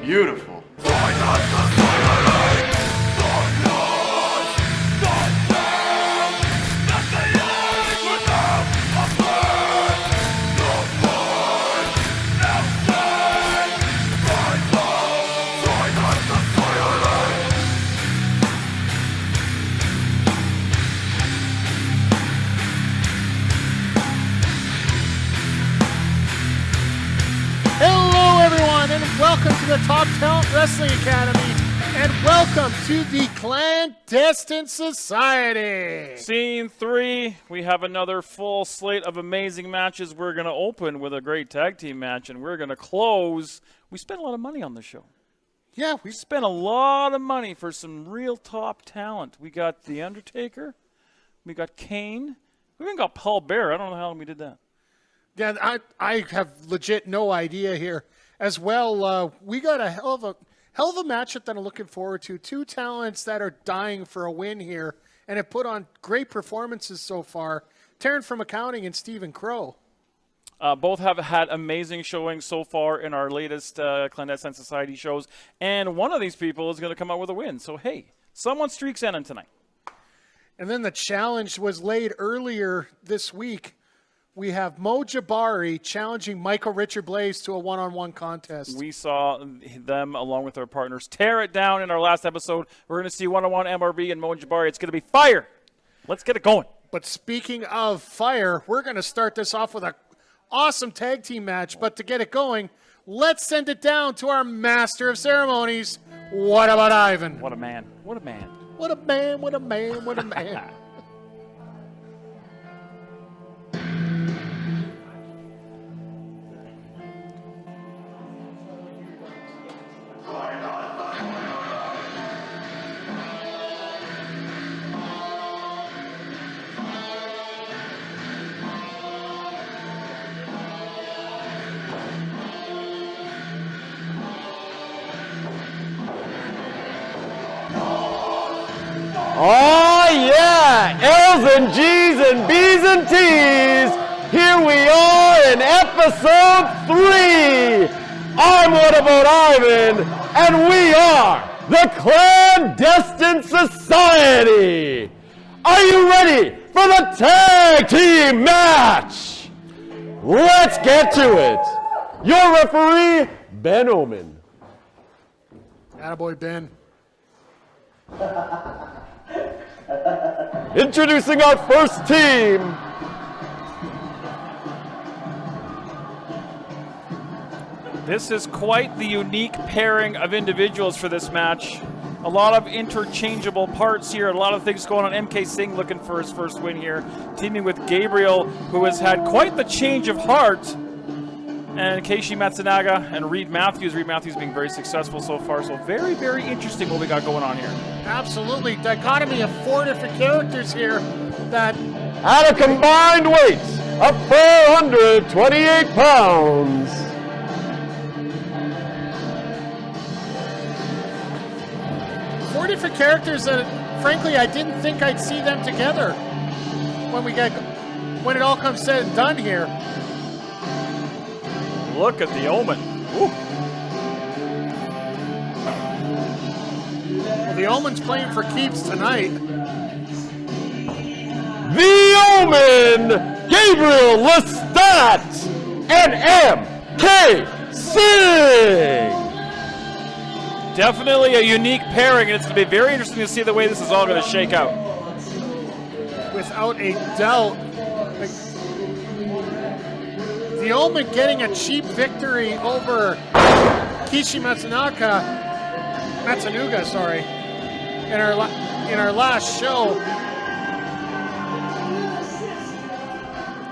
Beautiful. Welcome to the Top Talent Wrestling Academy, and welcome to the Clandestine Society. Scene 3, we have another full slate of amazing matches. We're going to open with a great tag team match, and we're going to close. We spent a lot of money on this show. Yeah, we spent a lot of money for some real top talent. We got The Undertaker. We got Kane. We even got Paul Bear. I don't know how we did that. Yeah, I have legit no idea here. As well, we got a hell of a matchup that I'm looking forward to. Two talents that are dying for a win here and have put on great performances so far. Taryn from Accounting and Stephen Crowe. Both have had amazing showings so far in our latest Clandestine Society shows. And one of these people is going to come out with a win. So, hey, someone's streak's ending tonight. And then the challenge was laid earlier this week. We have Jabari challenging Michael Richard Blais to a one-on-one contest. We saw them, along with their partners, tear it down in our last episode. We're going to see one-on-one MRB and Jabari. It's going to be fire. Let's get it going. But speaking of fire, we're going to start this off with an awesome tag team match. But to get it going, let's send it down to our master of ceremonies. What about Ivan? What a man. What a man. What a man, what a man, what a man. Oh yeah, L's and G's and B's and T's. Here we are in episode 3. I'm What About Ivan, and we are the Clandestine Society. Are you ready for the tag team match? Let's get to it. Your referee, Ben Omen. Attaboy, Ben. Introducing our first team. This is quite the unique pairing of individuals for this match. A lot of interchangeable parts here. A lot of things going on. MK Singh looking for his first win here. Teaming with Gabriel, who has had quite the change of heart. And Keishi Matsunaga and Reid Matthews. Reid Matthews being very successful so far. So very, very interesting what we got going on here. Absolutely. Dichotomy of 4 different characters here that... At a combined weight of 428 pounds. Four different characters that, frankly, I didn't think I'd see them together when it all comes said and done here. Look at the Omen. Ooh. Well, the Omen's playing for keeps tonight. The Omen, Gabriel, Lestat, and MK Singh. Definitely a unique pairing, and it's going to be very interesting to see the way this is all going to shake out. Without a doubt. The Omen getting a cheap victory over Keishi Matsunaga, in our last show.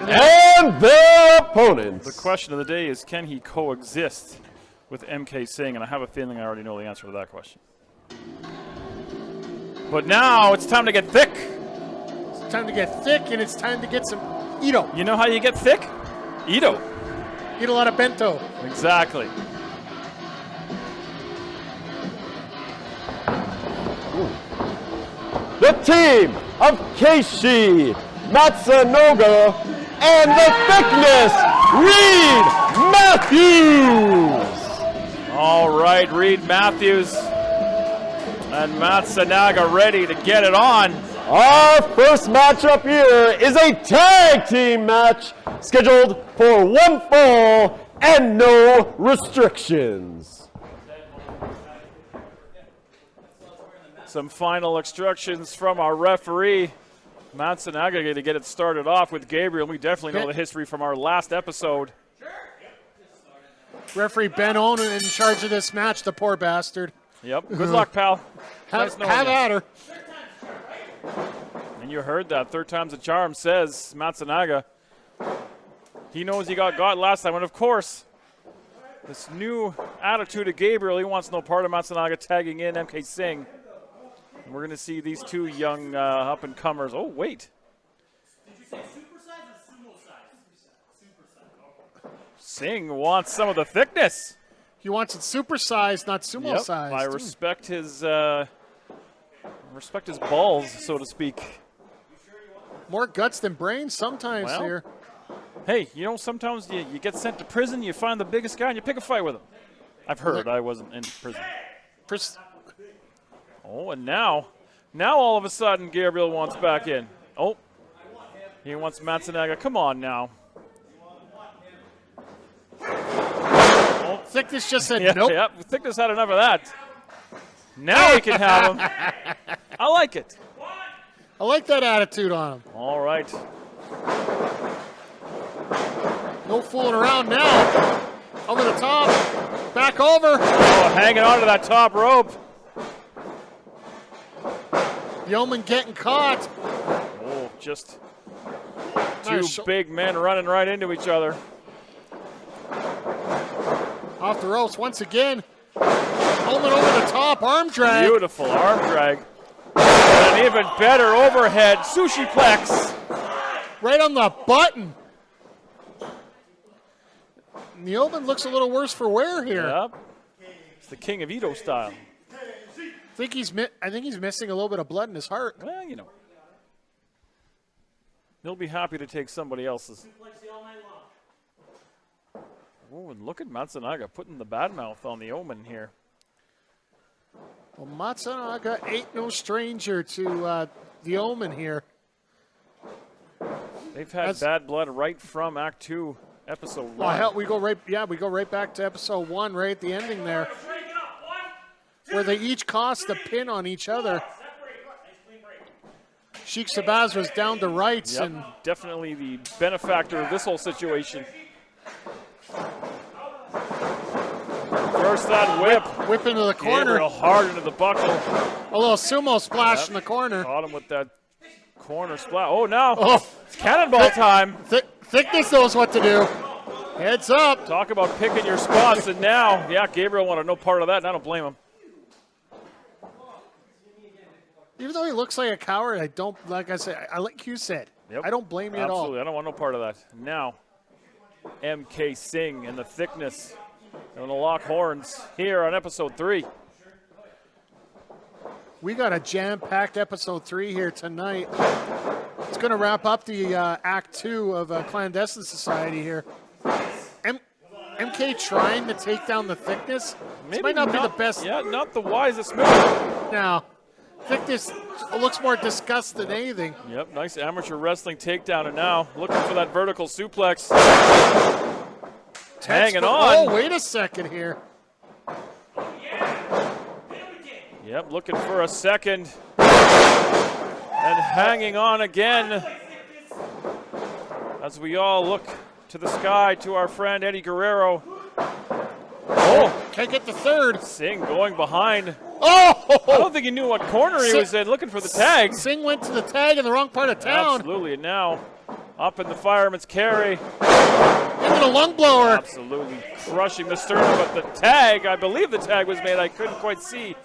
And their opponents. The question of the day is, can he coexist with MK Singh? And I have a feeling I already know the answer to that question. But now it's time to get thick. It's time to get thick, and it's time to get some Ito. You know how you get thick? Ito. Eat a lot of bento. Exactly. The team of Keishi, Matsunaga, and the thickness, Reid Matthews. All right, Reid Matthews and Matsunaga ready to get it on. Our first matchup here is a tag team match scheduled for one fall and no restrictions. Some final instructions from our referee. Matsunaga going to get it started off with Gabriel. We definitely know the history from our last episode. Referee Ben Omen in charge of this match, the poor bastard. Yep. Good luck, pal. Have Nice knowing you. at her. And you heard that. Third time's a charm, says Matsunaga. He knows he got last time. And, of course, this new attitude of Gabriel, he wants no part of Matsunaga tagging in MK Singh. And we're going to see these two young up-and-comers. Oh, wait. Did you say supersize or sumo size? Supersize. Singh wants some of the thickness. He wants it supersized, not sumo sized. I respect his balls, so to speak. More guts than brains sometimes Well, here. Hey, you know, sometimes you get sent to prison, you find the biggest guy, and you pick a fight with him. I've heard. I wasn't in prison. Oh, and now all of a sudden, Gabriel wants back in. Oh, he wants Matsunaga. Come on now. Oh, Thickness just said yeah, nope. Yep, Thickness had enough of that. Now we can have him. I like it. I like that attitude on him. All right. No fooling around now. Over the top. Back over. Oh, hanging on to that top rope. Yeoman getting caught. Oh, just two Nice. big men running right into each other. Off the ropes once again. Omen over the top. Arm drag. Beautiful arm drag. And an even better overhead sushi plex. Right on the button. Yeoman looks a little worse for wear here. Yep. It's the King of Edo style. I think he's missing a little bit of blood in his heart. Well, you know. He'll be happy to take somebody else's. Oh, and look at Matsunaga putting the bad mouth on the Omen here. Well, Matsunaga ain't no stranger to the Omen here. They've had bad blood right from Act 2, Episode 1. Well, hell, we go right back to episode 1, right at the ending there, where they each cost a pin on each other. Sheik Sabaz was down to rights, Yep, and definitely the benefactor of this whole situation. First that whip into the corner. Gabriel hard into the buckle. A little sumo splash in the corner. Caught him with that corner splash. Oh, now Oh, it's cannonball time. Thickness knows what to do. Heads up. Talk about picking your spots, and now, yeah, Gabriel wanted no part of that, and I don't blame him. Even though he looks like a coward, I don't, like I said, I like you said, Yep. I don't blame you at all. Absolutely, I don't want no part of that. Now, MK Singh and the thickness and the lock horns here on episode 3. We got a jam-packed episode 3 here tonight. It's going to wrap up the Act 2 of Clandestine Society here. MK trying to take down the thickness. This might not be the best. Yeah, not the wisest move. Now, thickness looks more disgust than anything. Yep, nice amateur wrestling takedown, and now looking for that vertical suplex. Hanging on. Oh, wait a second here. Yep, looking for a second. And hanging on again. As we all look to the sky to our friend Eddie Guerrero. Oh, Can't get the third. Singh going behind. Oh! I don't think he knew what corner he was in, looking for the tag. Singh went to the tag in the wrong part of town. Absolutely, and now up in the fireman's carry. Into the lung blower. Absolutely crushing the sternum, but the tag, I believe the tag was made. I couldn't quite see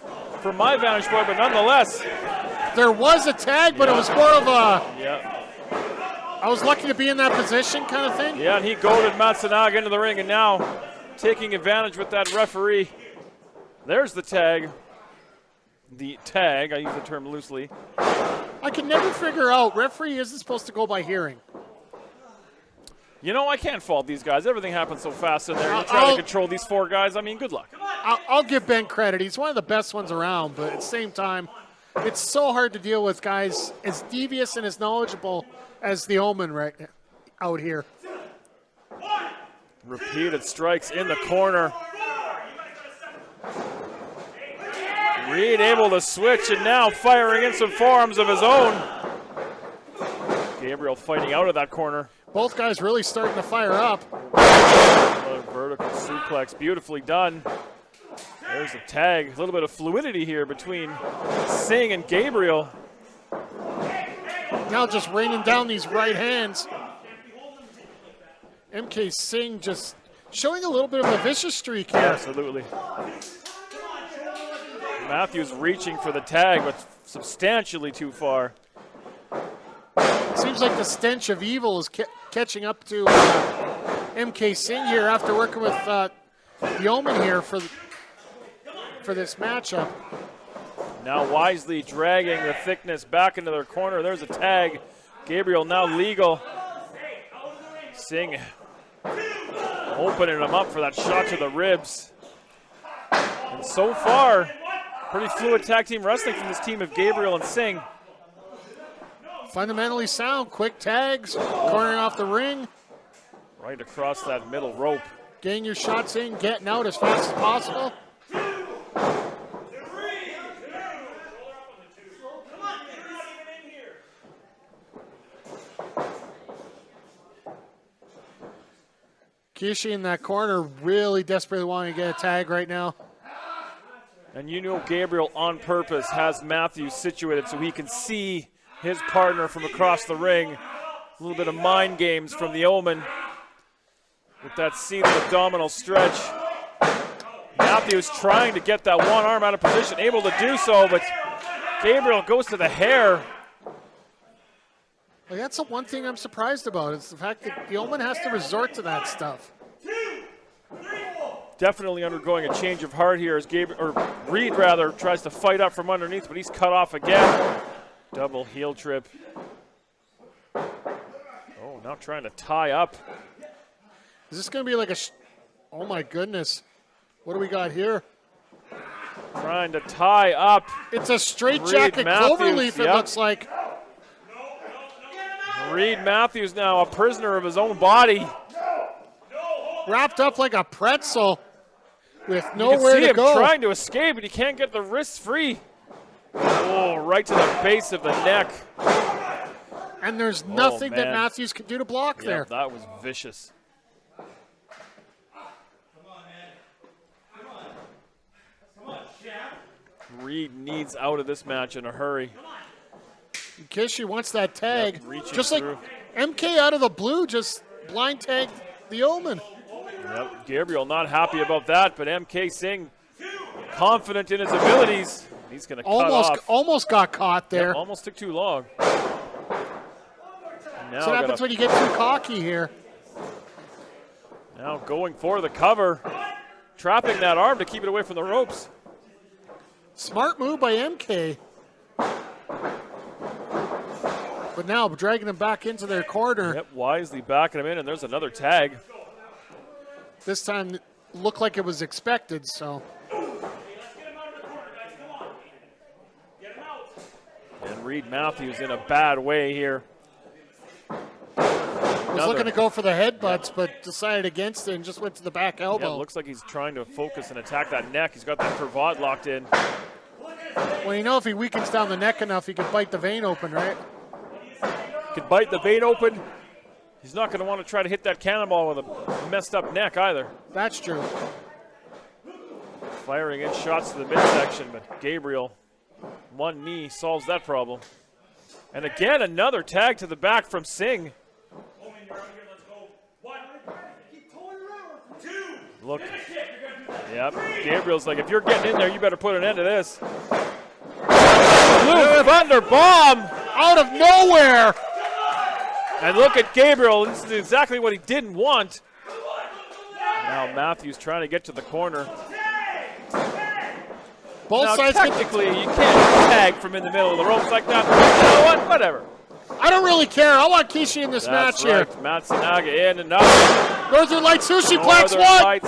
from my vantage point, but nonetheless. There was a tag, but it was more of a, Yeah, I was lucky to be in that position kind of thing. yeah, and he goaded Matsunaga into the ring, and now taking advantage with that referee. There's the tag. The tag, I use the term loosely. I can never figure out, referee isn't supposed to go by hearing. You know, I can't fault these guys. Everything happens so fast in there. You try to control these 4 guys. I mean, good luck. I'll give Ben credit. He's one of the best ones around, but at the same time, it's so hard to deal with guys as devious and as knowledgeable as the Omen right out here. Repeated strikes in the corner. Reid able to switch and now firing in some forearms of his own. Gabriel fighting out of that corner. Both guys really starting to fire up. Another vertical suplex, beautifully done. There's a tag. A little bit of fluidity here between Singh and Gabriel. Now just raining down these right hands. MK Singh just showing a little bit of a vicious streak here. Absolutely. Matthews reaching for the tag, but substantially too far. Seems like the stench of evil is catching up to MK Singh here after working with the Omen here for this matchup. Now wisely dragging the thickness back into their corner. There's a tag. Gabriel now legal. Singh opening him up for that shot to the ribs. And so far, pretty fluid tag team wrestling from this team of Gabriel and Singh. Fundamentally sound, quick tags, cornering off the ring. Right across that middle rope. Getting your shots in, getting out as fast as possible. Keishi in that corner really desperately wanting to get a tag right now. And you know Gabriel on purpose has Matthews situated so he can see his partner from across the ring. A little bit of mind games from the Omen with that seated abdominal stretch. Matthews trying to get that one arm out of position, able to do so, but Gabriel goes to the hair. Well, that's the one thing I'm surprised about. It's the fact that the Omen has to resort to that stuff. Definitely undergoing a change of heart here as Reid rather tries to fight up from underneath, but he's cut off again. Double heel trip. Oh, now trying to tie up. Is this going to be like a... oh, my goodness. What do we got here? Trying to tie up. It's a straight jacket cloverleaf, it looks like. Reid Matthews now a prisoner of his own body. Wrapped up like a pretzel with nowhere to go. Trying to escape, but he can't get the wrists free. Oh, right to the base of the neck. And there's nothing that Matthews can do to block there. That was vicious. Reid needs out of this match in a hurry. Keishi wants that tag. Yep, just like MK out of the blue just blind tagged the Omen. Yep, Gabriel not happy about that, but MK Singh confident in his abilities. He's going to cut off. Almost got caught there. Yep, almost took too long. That's what happens when you get too cocky here. Now going for the cover. Trapping that arm to keep it away from the ropes. Smart move by MK. But now dragging him back into their corner. Yep, wisely backing him in, and there's another tag. This time looked like it was expected, so. And Reid Matthews in a bad way here. Was looking to go for the headbutts, but decided against it and just went to the back elbow. Yeah, it looks like he's trying to focus and attack that neck. He's got that cravat locked in. Well, you know, if he weakens down the neck enough, he could bite the vein open, right? Could bite the vein open. He's not going to want to try to hit that cannonball with a messed up neck either. That's true. Firing in shots to the midsection, but Gabriel, one knee solves that problem. And again, another tag to the back from Singh. Look. Yep. Gabriel's like, if you're getting in there, you better put an end to this. Blue Thunder bomb out of nowhere. And look at Gabriel. This is exactly what he didn't want. Now Matthews trying to get to the corner. Both sides technically, you can't tag from in the middle of the ropes like that. You know what? Whatever. I don't really care. I want Keishi in this match here. Matsunaga in, another. Northern Light Sushi Plex, 1, 2.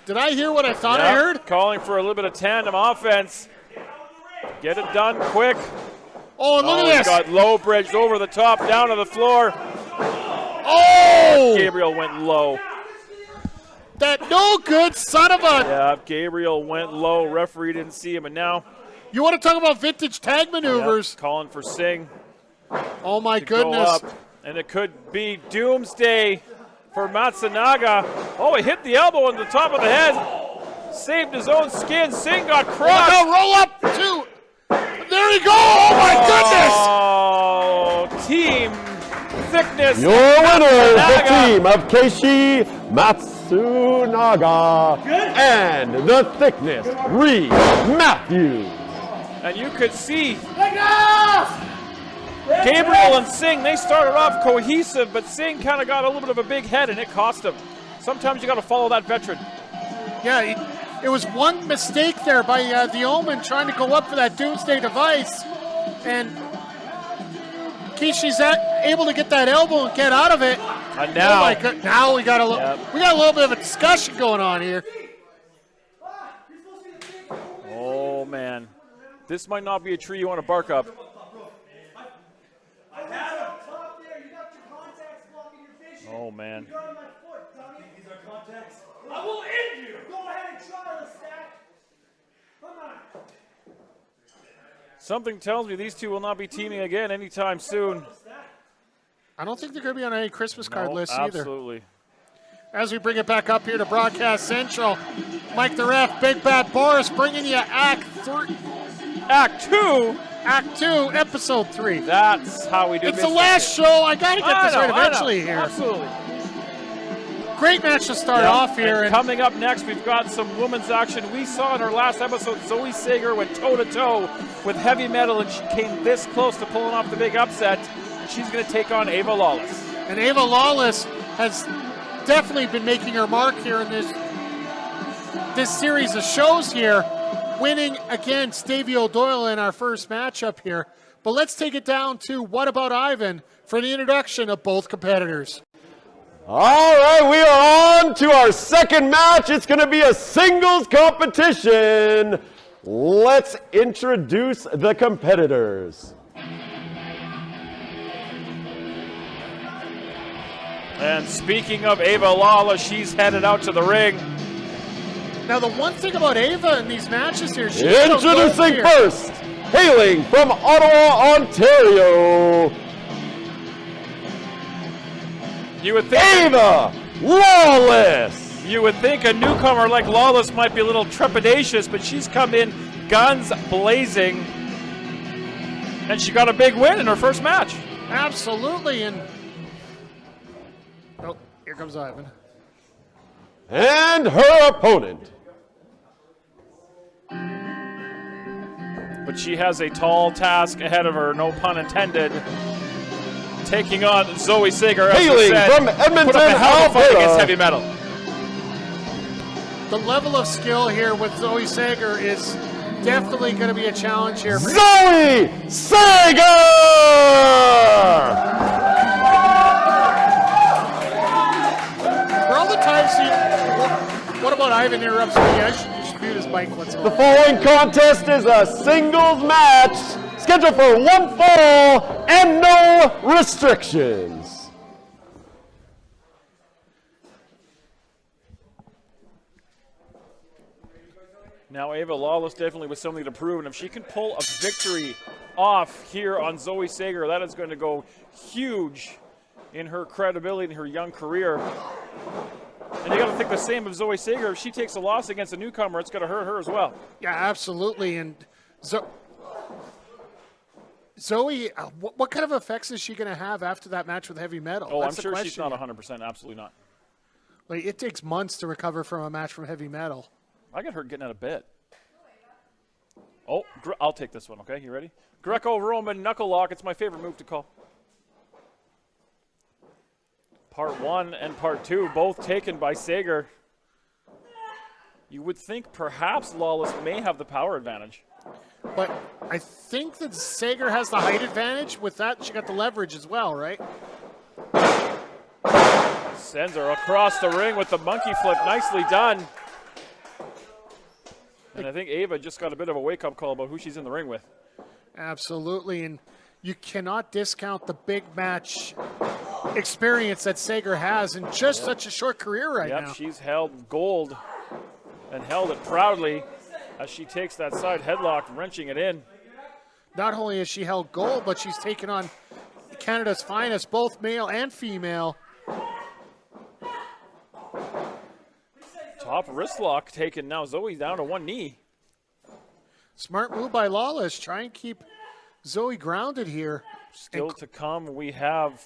Did I hear what I thought I heard? Calling for a little bit of tandem offense. Get it done quick. Oh, look at this. Got low bridged over the top, down to the floor. Oh! Gabriel went low. That no good son of a... Yeah, Gabriel went low. Referee didn't see him, and now... You want to talk about vintage tag maneuvers? Calling for Singh. Oh, my Go goodness. up, and it could be doomsday for Matsunaga. Oh, he hit the elbow on the top of the head. Saved his own skin. Singh got crushed. Oh, no, roll up, too. There you go. Oh, my goodness. Oh, team thickness. Your winner is the team of Keishi, Matsunaga, and the thickness, Reid Matthews. And you could see Gabriel and Singh, they started off cohesive, but Singh kind of got a little bit of a big head, and it cost him. Sometimes you got to follow that veteran. Yeah, it was one mistake there by the Omen trying to go up for that doomsday device, and Keishi's able to get that elbow and get out of it. And now, oh my God, now we got a little bit of a discussion going on here. Oh man, this might not be a tree you want to bark up. Oh man. I will end you. Go ahead and try, Lestat. Come on. Something tells me these two will not be teaming again anytime soon. I don't think they're going to be on any Christmas card list either. Absolutely. As we bring it back up here to Broadcast Central, Mike the Ref, Big Bad Boris bringing you Act 2, Episode 3. That's how we do It's the last show. I got to get this right eventually here. Absolutely. Great match to start off here. And coming up next, we've got some women's action. We saw in our last episode, Zoe Sager went toe-to-toe with Heavy Metal, and she came this close to pulling off the big upset. And she's going to take on Ava Lawless. And Ava Lawless has definitely been making her mark here in this series of shows here, winning against Davey O'Doyle in our first matchup here. But let's take it down to What About Ivan for the introduction of both competitors. All right, we are on to our second match. It's going to be a singles competition. Let's introduce the competitors. And speaking of Ava Lawless, she's headed out to the ring. Now, the one thing about Ava in these matches here, she's Introducing first, hailing from Ottawa, Ontario, You would think Ava Lawless. You would think a newcomer like Lawless might be a little trepidatious, but she's come in guns blazing, and she got a big win in her first match. Absolutely, and oh, here comes Ivan. And her opponent. But she has a tall task ahead of her, no pun intended. Taking on Zoe Sager, as Hailing said, from Edmonton, put up a hell of a fight against Alberta. Heavy Metal. The level of skill here with Zoe Sager is definitely going to be a challenge here. Zoe Sager! For all the times what about Ivan interrupts me? I should mute his mic once in a The while. following contest is a singles match scheduled for one fall and no restrictions. Now Ava Lawless definitely with something to prove, and if she can pull a victory off here on Zoe Sager, that is going to go huge in her credibility in her young career. And you got to think the same of Zoe Sager. If she takes a loss against a newcomer, it's going to hurt her as well. Yeah, absolutely. And Zoe, what kind of effects is she going to have after that match with Heavy Metal? Oh, That's I'm the sure she's question. not 100%. Absolutely not. Like, it takes months to recover from a match from Heavy Metal. I got hurt getting out of bed. Oh, I'll take this one, okay? You ready? Greco-Roman knuckle lock. It's my favorite move to call. Part 1 and Part 2 both taken by Sager. You would think perhaps Lawless may have the power advantage. But I think that Sager has the height advantage. With that, she got the leverage as well, right? Sends her across the ring with the monkey flip. Nicely done. And I think Ava just got a bit of a wake-up call about who she's in the ring with. Absolutely, and you cannot discount the big match experience that Sager has in just such a short career right now. Yep, she's held gold and held it proudly as she takes that side headlock, wrenching it in. Not only has she held gold, but she's taken on Canada's finest, both male and female. Top wrist lock taken now. Zoe down to one knee. Smart move by Lawless. Try and keep Zoe grounded here. Still to come, we have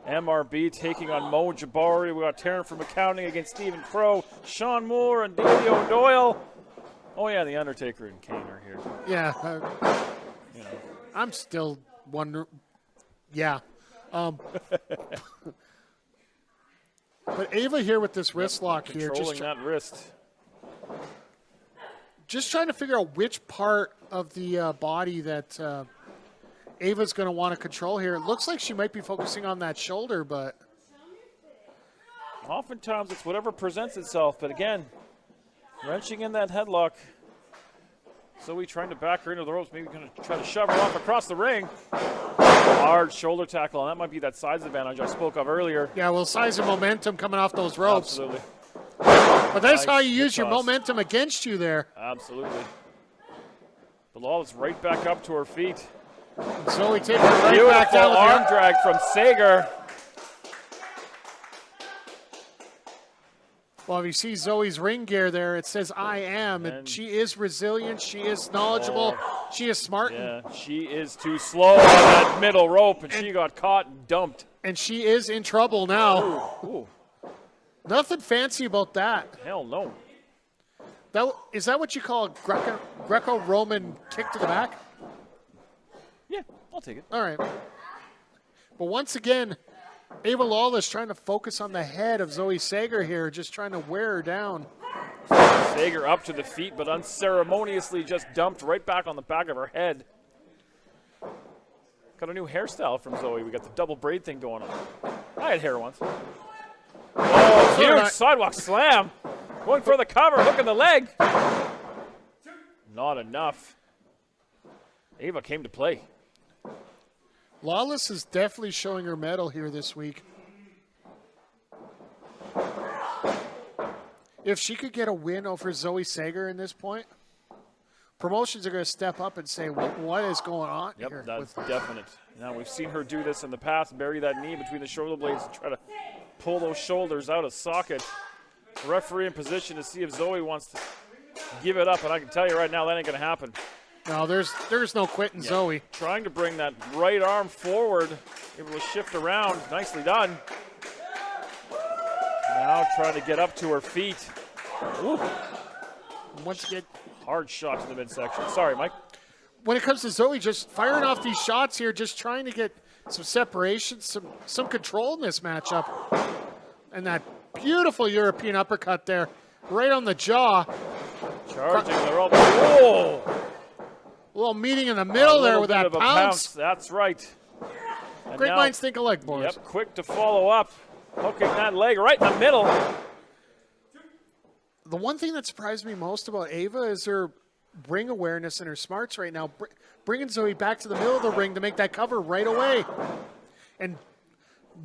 MRB taking on Mo Jabari. We got Taryn from accounting against Stephen Crowe, Shaun Moore, and Davey O'Doyle. Oh yeah, the Undertaker and Kane are here. Yeah, You know. I'm still wondering. Yeah. But Ava here with this wrist lock here. Controlling that wrist. Just trying to figure out which part of the body that Ava's going to want to control here. It looks like she might be focusing on that shoulder, but Oftentimes it's whatever presents itself, but again, wrenching in that headlock. Zoe trying to back her into the ropes, maybe going to try to shove her off across the ring. Hard shoulder tackle, and that might be that size advantage I spoke of earlier. yeah, well, size and momentum coming off those ropes. Absolutely. But that's Nice how you use your toss. momentum against you there. Absolutely. But Lawless right back up to her feet. Zoe taking it right back Beautiful down with arm the drag from Sager. Well, if you see Zoe's ring gear there, it says I am, and she is resilient, she is knowledgeable, she is smart, Yeah, she is too slow on that middle rope, and she got caught and dumped. and she is in trouble now. Ooh, Nothing fancy about that. hell no. Is that what you call a Greco-Roman kick to the back? Yeah, I'll take it. All right. But once again, Ava Lawless trying to focus on the head of Zoe Sager here, just trying to wear her down. Sager up to the feet, but unceremoniously just dumped right back on the back of her head. Got a new hairstyle from Zoe. We got the double braid thing going on. I had hair once. Oh, huge sidewalk slam. Going for the cover, hooking the leg. Not enough. Ava came to play. Lawless is definitely showing her mettle here this week. If she could get a win over Zoe Sager in this point, promotions are going to step up and say, what is going on Yep, here? that's definite. Now, we've seen her do this in the past, bury that knee between the shoulder blades and try to pull those shoulders out of socket. The referee in position to see if Zoe wants to give it up, and I can tell you right now that ain't going to happen. No, there's no quitting Zoe. Trying to bring that right arm forward, able to shift around. Nicely done. Now trying to get up to her feet. Ooh, Once again, hard shot to the midsection. Sorry, Mike. when it comes to Zoe, just firing off these shots here, just trying to get some separation, some control in this matchup. And that beautiful European uppercut there, right on the jaw. Charging the rope. Whoa! A little meeting in the middle there with that pounce. That's right. And Great now- minds think alike, boys. Yep, quick to follow up. Hooking that leg right in the middle. The one thing that surprised me most about Ava is her ring awareness and her smarts right now, bringing Zoe back to the middle of the ring to make that cover right away. And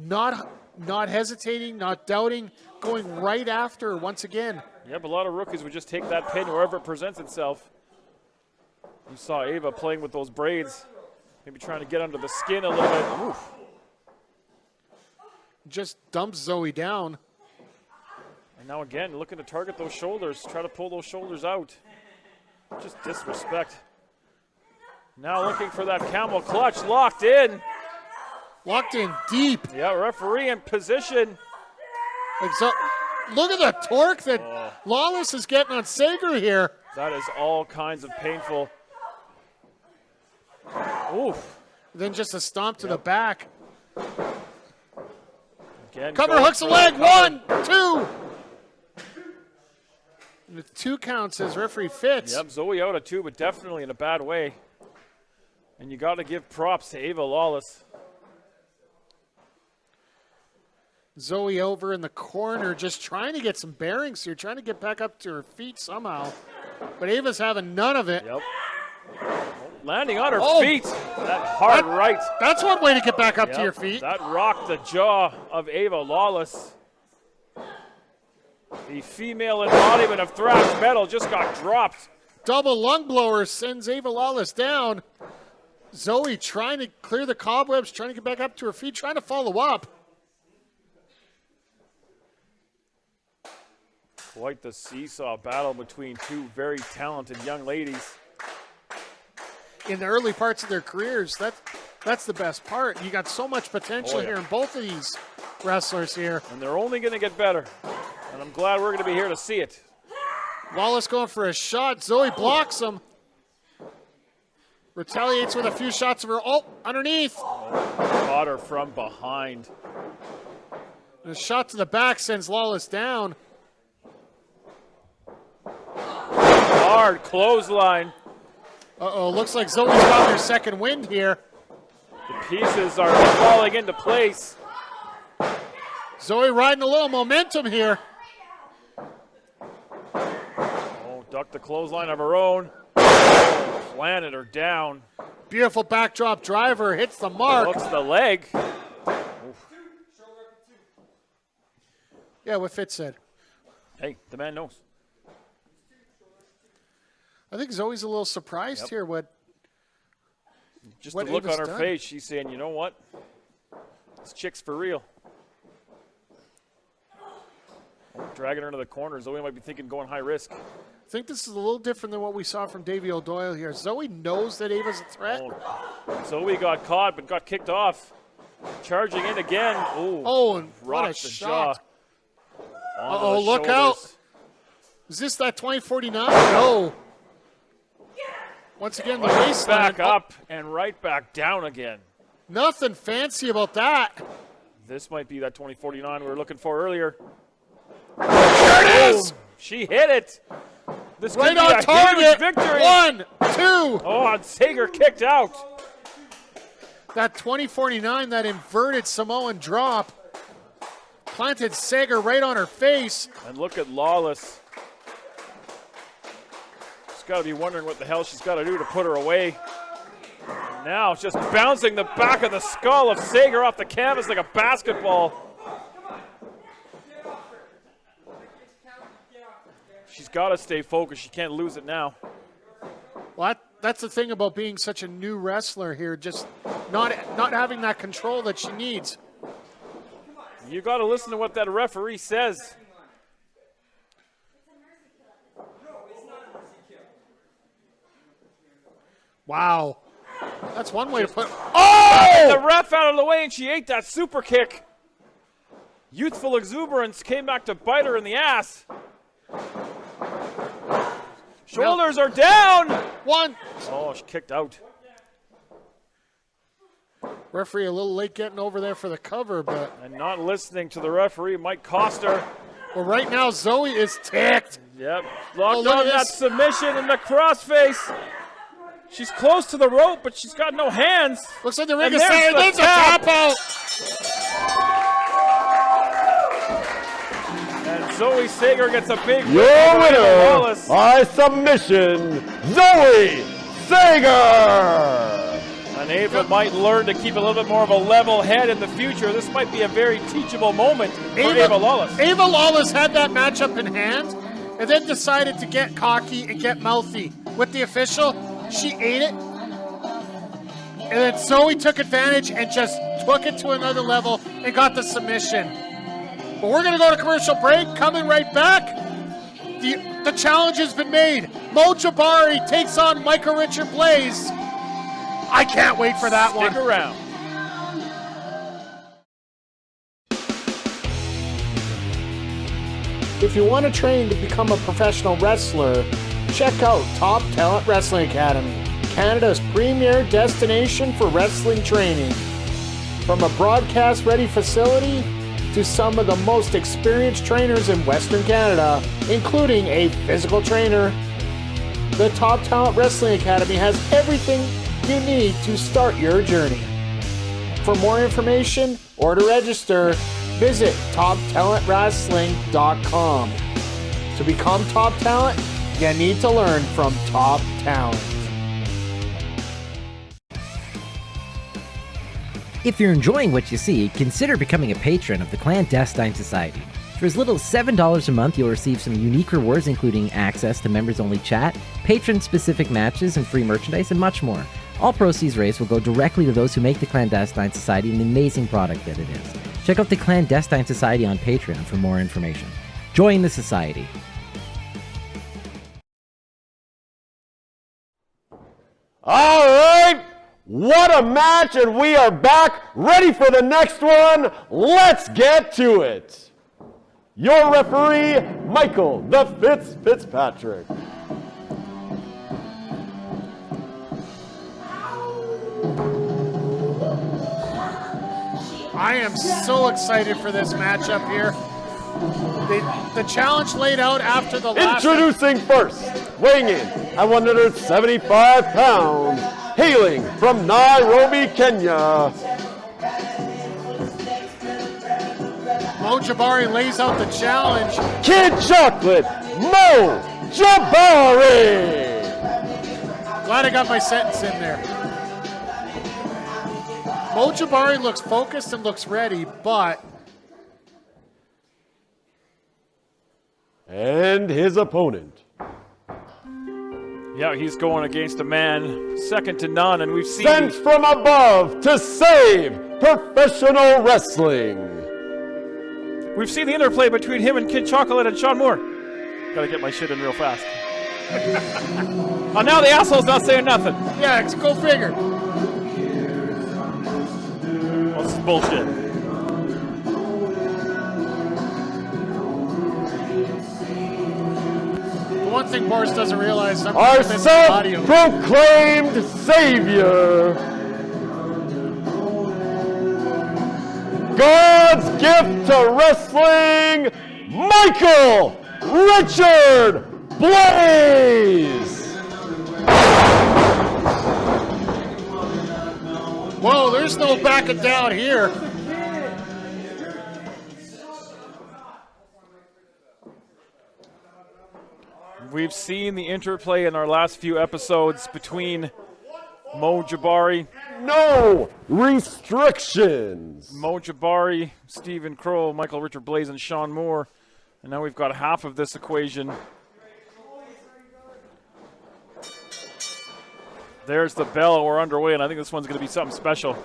not hesitating, not doubting, going right after her once again. Yep, a lot of rookies would just take that pin wherever it presents itself. You saw Ava playing with those braids, maybe trying to get under the skin a little bit. Oof. Just dumps Zoe down. And now again, looking to target those shoulders, try to pull those shoulders out. Just disrespect. Now looking for that camel clutch, locked in. Locked in deep. Yeah, referee in position. Look at the torque that Lawless is getting on Sager here. That is all kinds of painful. Oof. Then just a stomp to the back. Again, Cover going hooks the for leg. cover. 1, 2. With 2 counts as referee fits. Yep, Zoe out of 2, but definitely in a bad way. And you got to give props to Ava Lawless. Zoe over in the corner, just trying to get some bearings here, trying to get back up to her feet somehow. But Ava's having none of it. Yep. Landing on her Oh. feet. That hard right. That's one way to get back up Yep, to your feet. That rocked the jaw of Ava Lawless. The female embodiment of thrash metal just got dropped. Double lung blower sends Ava Lawless down. Zoe trying to clear the cobwebs, trying to get back up to her feet, trying to follow up. Quite the seesaw battle between two very talented young ladies. In the early parts of their careers, that's the best part. You got so much potential here in both of these wrestlers here. And they're only going to get better. And I'm glad we're going to be here to see it. Lawless going for a shot. Zoe blocks him. Retaliates with a few shots of her. Oh, underneath. Caught her from behind. And a shot to the back sends Lawless down. Hard clothesline. Uh-oh, looks like Zoe's got her second wind here. The pieces are falling into place. Zoe riding a little momentum here. Oh, ducked the clothesline of her own. Planted her down. Beautiful backdrop driver, hits the mark. Hooks the leg. Yeah, what Fitz said. Hey, the man knows. I think Zoe's a little surprised here Just what the look Ava's on her done. face, she's saying, you know what? This chick's for real. Oh, dragging her to the corner. Zoe might be thinking going high risk. I think this is a little different than what we saw from Davey O'Doyle here. Zoe knows that Ava's a threat. Oh, Zoe got caught but got kicked off. Charging in again. Ooh, Oh, and what a rocked the shot. jaw. Onto Uh-oh, the look out. shoulders. Is this that 2049? No. Once again, the waistline. Back up and right back down again. Nothing fancy about that. This might be that 2049 we were looking for earlier. There it is. She hit it. This Right could be on a target. huge victory. 1, 2. Oh, and Sager kicked out. That 2049, that inverted Samoan drop, planted Sager right on her face. And look at Lawless. She's got to be wondering what the hell she's got to do to put her away. And now it's just bouncing the back of the skull of Sager off the canvas like a basketball. She's got to stay focused. She can't lose it now. Well, that's the thing about being such a new wrestler here, just not having that control that she needs. You got to listen to what that referee says. Wow. That's one way to put. The Oh! ref out of the way and she ate that super kick. Youthful exuberance came back to bite her in the ass. Shoulders are down. 1. Oh, she kicked out. Referee a little late getting over there for the cover, but And not listening to the referee might cost her. well, right now Zoe is ticked. Yep. Oh, Locked look on at that this. submission and the crossface. She's close to the rope, but she's got no hands. Looks like the ring And is there's set. the There's a tap. tap out. And Zoe Sager gets a big win Your over Ava winner Lawless. by submission, Zoe Sager. And Ava might learn to keep a little bit more of a level head in the future. This might be a very teachable moment for Ava Lawless. Ava Lawless had that matchup in hand and then decided to get cocky and get mouthy with the official. She ate it. And then Zoe took advantage and just took it to another level and got the submission. But we're going to go to commercial break. Coming right back. The challenge has been made. Mo Jabari takes on Michael Richard Blais. I can't wait for that one. Stick around. If you want to train to become a professional wrestler, check out Top Talent Wrestling Academy, Canada's premier destination for wrestling training. From a broadcast-ready facility to some of the most experienced trainers in Western Canada, including a physical trainer, the Top Talent Wrestling Academy has everything you need to start your journey. For more information or to register, visit TopTalentWrestling.com. To become top talent, You need to learn from top talent. If you're enjoying what you see, consider becoming a patron of the Clandestine Society. For as little as $7 a month, you'll receive some unique rewards, including access to members-only chat, patron-specific matches and free merchandise, and much more. All proceeds raised will go directly to those who make the Clandestine Society an amazing product that it is. Check out the Clandestine Society on Patreon for more information. Join the society. All right, what a match, and we are back, ready for the next one. Let's get to it. Your referee, Michael the Fitzpatrick. I am so excited for this matchup here. The challenge laid out after the last... Introducing first, weighing in at 175 pounds, hailing from Nairobi, Kenya. Mo Jabari lays out the challenge. Kid Chocolate, Mo Jabari. Glad I got my sentence in there. Mo Jabari looks focused and looks ready, but... And his opponent. Yeah, he's going against a man second to none, and we've seen... Sent from above to save professional wrestling. We've seen the interplay between him and Kid Chocolate and Shaun Moore. Gotta get my shit in real fast. Oh, now the asshole's not saying nothing. Yeah, go figure. Well, this is bullshit. The one thing Boris doesn't realize... Our self-proclaimed savior. God's gift to wrestling, Michael Richard Blais. Whoa, there's no backing down here. We've seen the interplay in our last few episodes between Mo Jabari. No restrictions. Mo Jabari, Stephen Crowe, Michael Richard Blais, and Shaun Moore. And now we've got half of this equation. There's the bell. We're underway, and I think this one's going to be something special.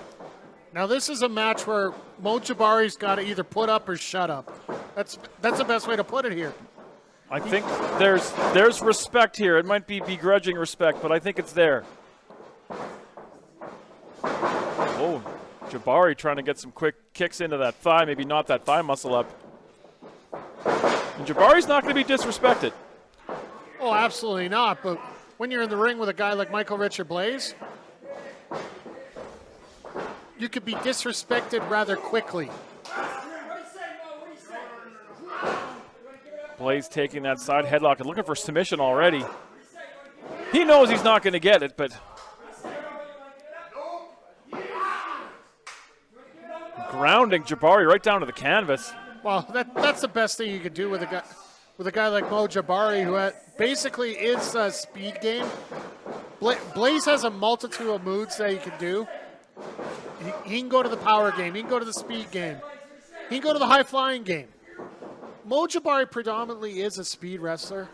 Now this is a match where Mo Jabari's got to either put up or shut up. That's the best way to put it here. I think there's respect here. It might be begrudging respect, but I think it's there. Oh, Jabari trying to get some quick kicks into that thigh, maybe not that thigh muscle up. And Jabari's not going to be disrespected. Oh, absolutely not. But when you're in the ring with a guy like Michael Richard Blais, you could be disrespected rather quickly. Blais taking that side headlock and looking for submission already. He knows he's not going to get it, but grounding Jabari right down to the canvas. Well, that's the best thing you could do with a guy like Mo Jabari, who basically is a speed game. Blais has a multitude of moves that he can do. He can go to the power game. He can go to the speed game. He can go to the high-flying game. Mo Jabari predominantly is a speed wrestler.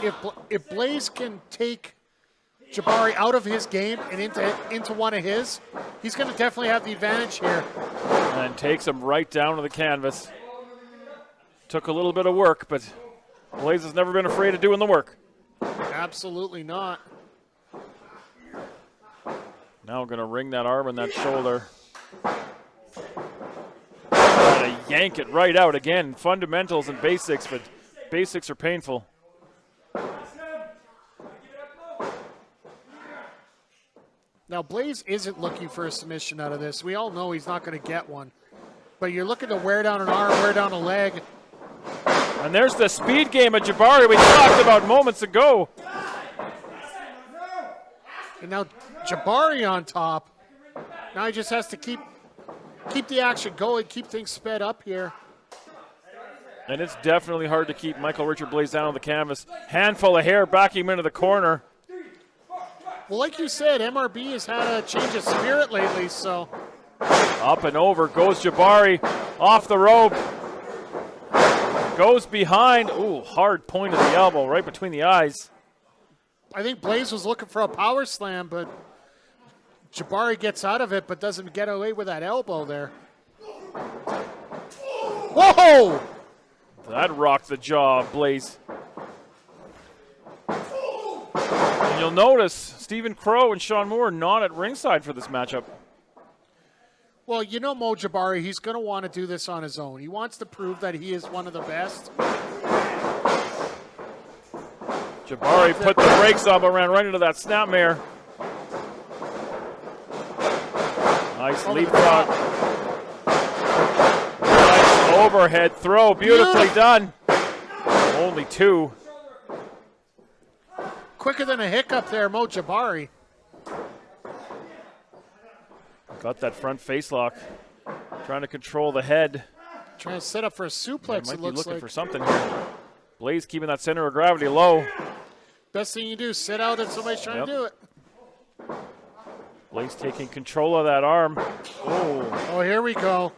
If Blais can take Jabari out of his game and into one of his, he's going to definitely have the advantage here. And takes him right down to the canvas. Took a little bit of work, but Blais has never been afraid of doing the work. Absolutely not. Now going to ring that arm and that shoulder. Gotta yank it right out again. Fundamentals and basics, but basics are painful. Now, Blais isn't looking for a submission out of this. We all know he's not going to get one. But you're looking to wear down an arm, wear down a leg. And there's the speed game of Jabari we talked about moments ago. And now Jabari on top. Now he just has to keep the action going, keep things sped up here. And it's definitely hard to keep Michael Richard Blais down on the canvas. Handful of hair backing him into the corner. Well, like you said, MRB has had a change of spirit lately, so. Up and over goes Jabari. Off the rope. Goes behind. Ooh, hard point of the elbow right between the eyes. I think Blais was looking for a power slam, but Jabari gets out of it, but doesn't get away with that elbow there. Whoa! That rocked the jaw of Blais. And you'll notice Stephen Crowe and Shaun Moore not at ringside for this matchup. Well, you know Mo Jabari, he's going to want to do this on his own. He wants to prove that he is one of the best. Jabari put the brakes on, but ran right into that snapmare. Nice leapfrog. Nice overhead throw, beautifully done. Only 2. Quicker than a hiccup there, Mo Jabari. Got that front face lock. Trying to control the head. Trying to set up for a suplex, Might it be looks looking like. for something here. Blais keeping that center of gravity low. Best thing you do, sit out and somebody's trying to do it. Blais taking control of that arm. Oh, here we go.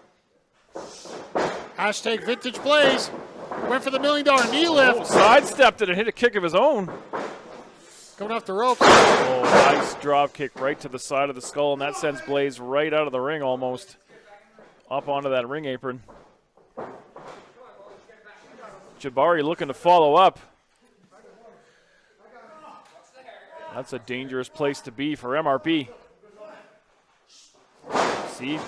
Hashtag vintage Blais. Went for the $1 million knee lift. Sidestepped it and hit a kick of his own. Coming off the ropes. Oh, nice drop kick right to the side of the skull, and that sends Blais right out of the ring almost. Up onto that ring apron. Jabari looking to follow up. That's a dangerous place to be for MRB. See?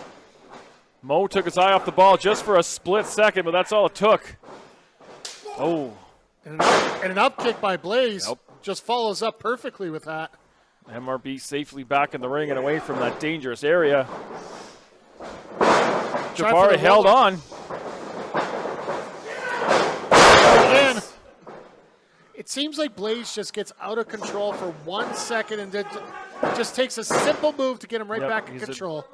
Mo took his eye off the ball just for a split second, but that's all it took. Oh. And an up kick by Blais. Nope. Just follows up perfectly with that. MRB safely back in the ring and away from that dangerous area. Jabari held on. Again. It seems like Blais just gets out of control for 1 second and then just takes a simple move to get him right back in control.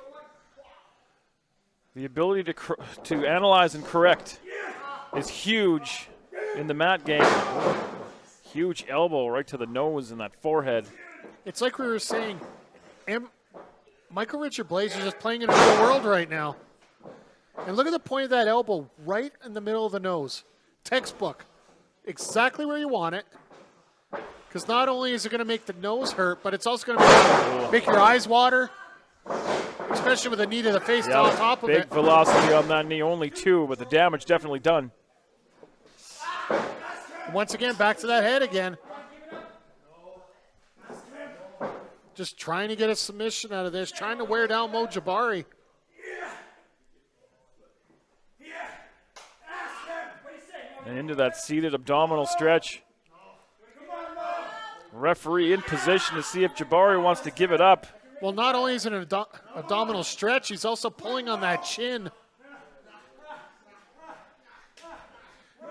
The ability to analyze and correct is huge in the mat game. Huge elbow right to the nose and that forehead. It's like we were saying, Michael Richard Blais is just playing in a real world right now. And look at the point of that elbow right in the middle of the nose. Textbook. Exactly where you want it. Because not only is it going to make the nose hurt, but it's also going to make your eyes water. Especially with the knee to the face on top of it. Big velocity on that knee, only 2, but the damage definitely done. Once again, back to that head again. Just trying to get a submission out of this, trying to wear down Mo Jabari. And into that seated abdominal stretch. Referee in position to see if Jabari wants to give it up. Well, not only is it an abdominal stretch, he's also pulling on that chin.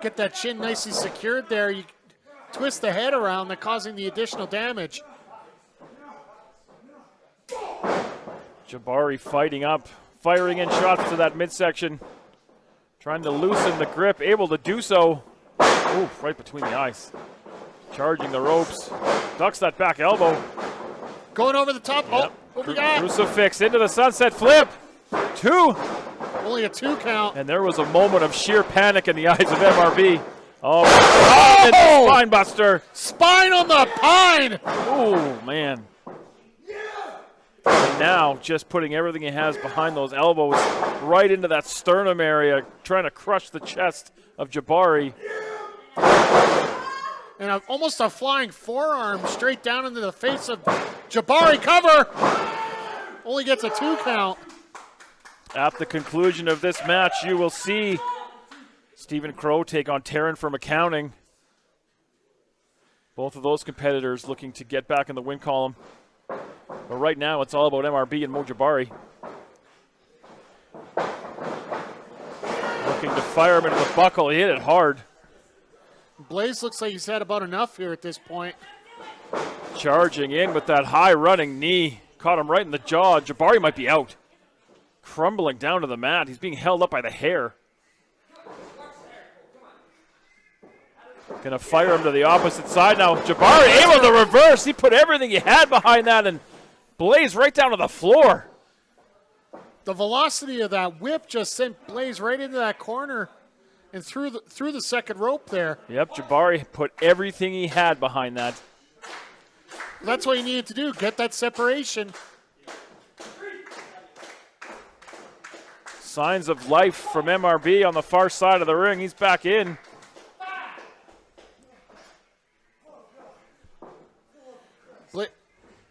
Get that chin nicely secured there. You twist the head around, that causing the additional damage. Jabari fighting up, firing in shots to that midsection. Trying to loosen the grip, able to do so. Oof, right between the eyes. Charging the ropes. Ducks that back elbow. Going over the top. Yep. Oh, what we got? Crucifix into the sunset flip. 2. Only a 2 count. And there was a moment of sheer panic in the eyes of MRB. Oh, and the spine buster. Spine on the pine. Oh, man. And now just putting everything he has behind those elbows right into that sternum area, trying to crush the chest of Jabari. And almost a flying forearm straight down into the face of Jabari. Cover. Only gets a 2 count. At the conclusion of this match, you will see Stephen Crowe take on Taryn from accounting. Both of those competitors looking to get back in the win column. But right now, it's all about MRB and Mo Jabari. Looking to fire him into the buckle. He hit it hard. Blais looks like he's had about enough here at this point. Charging in with that high running knee. Caught him right in the jaw. Jabari might be out. Crumbling down to the mat. He's being held up by the hair. Gonna fire him to the opposite side now. Jabari able to reverse. He put everything he had behind that, and Blais right down to the floor. The velocity of that whip just sent Blais right into that corner and through the second rope there. Yep, Jabari put everything he had behind that. That's what you needed to do, get that separation. Signs of life from MRB on the far side of the ring. He's back in.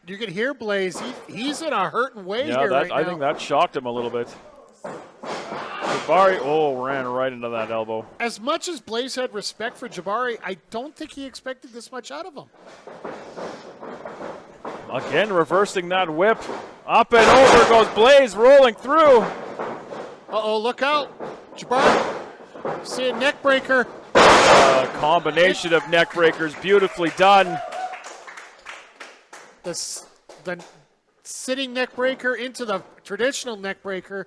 You can hear Blais. He's in a hurting way Yeah, here right now. I think that shocked him a little bit. Jabari, ran right into that elbow. As much as Blais had respect for Jabari, I don't think he expected this much out of him. Again, reversing that whip. Up and over goes Blais, rolling through. Uh-oh, look out. Jabari, see a neck breaker. A combination of neck breakers, beautifully done. The sitting neck breaker into the traditional neck breaker,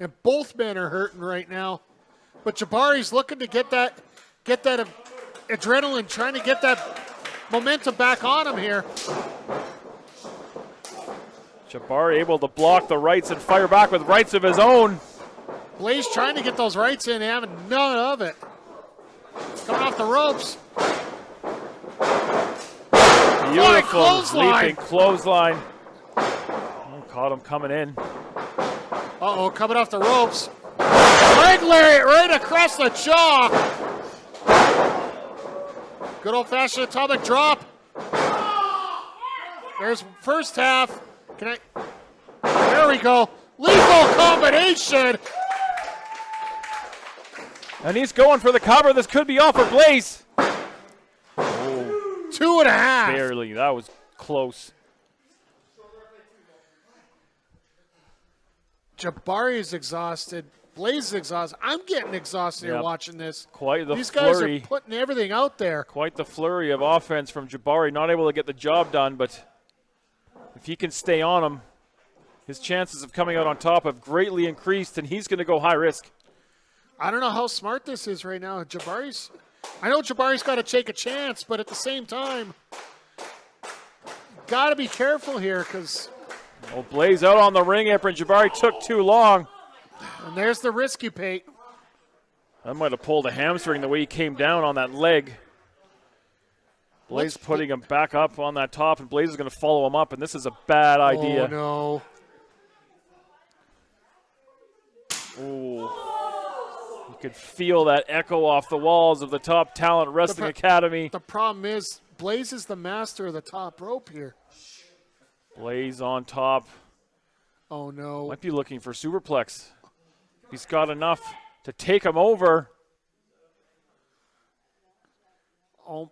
and both men are hurting right now. But Jabari's looking to get that adrenaline, trying to get that momentum back on him here. Jabari able to block the rights and fire back with rights of his own. Blais trying to get those rights in, having none of it. Coming off the ropes. Beautiful clothesline. leaping clothesline. Oh, caught him coming in. Uh-oh, coming off the ropes. Leg lariat right across the jaw. Good old-fashioned atomic drop. There's first half. There we go. Lethal combination. And he's going for the cover. This could be off for Blais. 2.5. Barely. That was close. Jabari is exhausted. Blais is exhausted. I'm getting exhausted here watching this. Quite the These flurry. guys are putting everything out there. Quite the flurry of offense from Jabari. Not able to get the job done, but if he can stay on him, his chances of coming out on top have greatly increased, and he's going to go high risk. I don't know how smart this is right now. I know Jabari's got to take a chance, but at the same time, got to be careful here because. Blais out on the ring apron. Jabari took too long. And there's the risk you pay. That might have pulled a hamstring the way he came down on that leg. Blais putting him back up on that top, and Blais is going to follow him up, and this is a bad idea. Oh, no. Ooh. You could feel that echo off the walls of the Top Talent Wrestling Academy. The problem is, Blais is the master of the top rope here. Blais on top. Oh, no. Might be looking for superplex. He's got enough to take him over. Oh,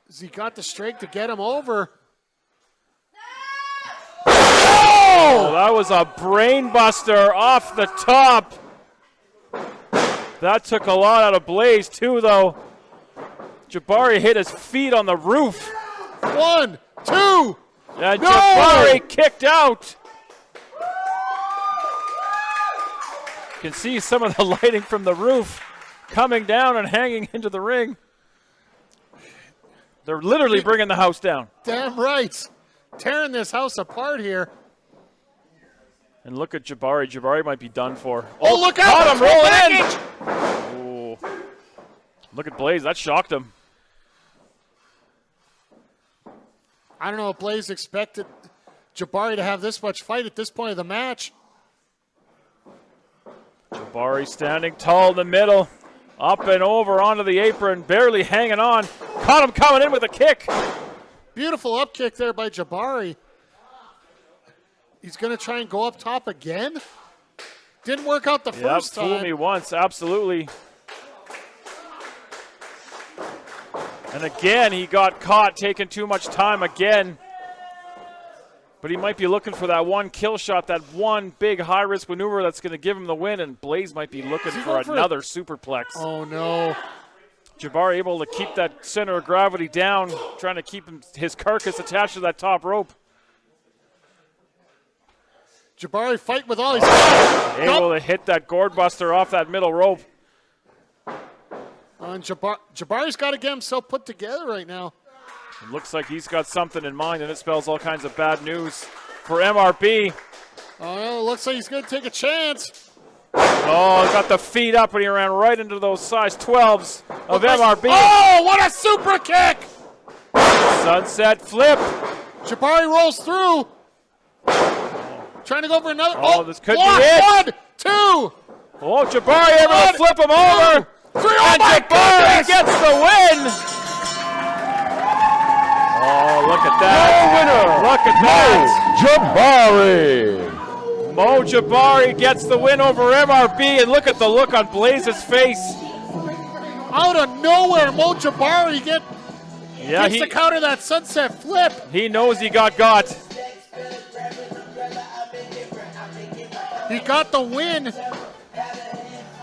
has he got the strength to get him over? Oh, that was a brain buster off the top. That took a lot out of Blais, too, though. Jabari hit his feet on the roof. 1, 2. And No! Jabari kicked out. You can see some of the lighting from the roof coming down and hanging into the ring. They're literally bringing the house down. Damn right. Tearing this house apart here. And look at Jabari. Jabari might be done for. Oh, look out. Caught him Full rolling in. Oh. Look at Blais. That shocked him. I don't know if Blais expected Jabari to have this much fight at this point of the match. Jabari standing tall in the middle. Up and over onto the apron. Barely hanging on. Caught him coming in with a kick. Beautiful up kick there by Jabari. He's going to try and go up top again. Didn't work out the first time. Fooled me once, absolutely. And again, he got caught taking too much time again. But he might be looking for that one kill shot, that one big high-risk maneuver that's going to give him the win, and Blais might be looking for another superplex. Oh, no. Jabari able to keep that center of gravity down, trying to keep his carcass attached to that top rope. Jabari fight with all his Able to hit that gourd buster off that middle rope. And Jabari's got to get himself put together right now. It looks like he's got something in mind, and it spells all kinds of bad news for MRB. Oh, no, it looks like he's going to take a chance. Oh, got the feet up, and he ran right into those size 12s of MRB. Oh, what a super kick! Sunset flip. Jabari rolls through. Trying to go for another. Oh, this could be block. it. 1, 2. Oh, Jabari able to flip him over. 3. Oh, And my Jabari goodness! gets the win. Oh, look at that. Winner. Look at that. Mo Jabari gets the win over MRB, and look at the look on Blais's face. Out of nowhere, Mo Jabari gets Yeah, to counter that sunset flip. he knows he got. He got the win.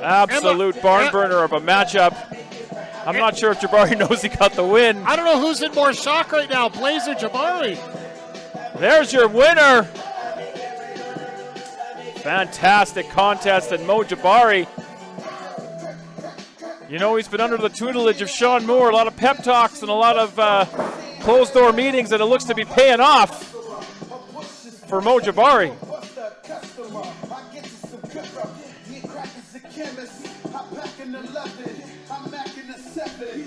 Absolute barn burner of a matchup. I'm not sure if Jabari knows he got the win. I don't know who's in more shock right now, Blais or Jabari. There's your winner. Fantastic contest, and Mo Jabari. You know, he's been under the tutelage of Shaun Moore, a lot of pep talks and a lot of closed-door meetings, and it looks to be paying off for Mo Jabari.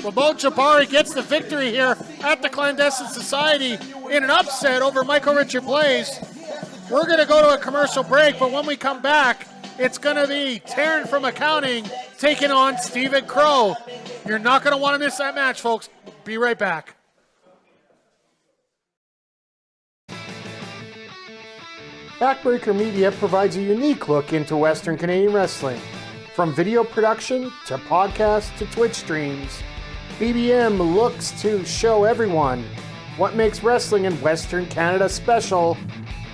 Well, Mo Jabari gets the victory here at the Clandestine Society in an upset over Michael Richard Blais. We're going to go to a commercial break, but when we come back, it's going to be Taryn from accounting taking on Stephen Crowe. You're not going to want to miss that match, folks. Be right back. Backbreaker Media provides a unique look into Western Canadian wrestling. From video production to podcasts to Twitch streams, BBM looks to show everyone what makes wrestling in Western Canada special,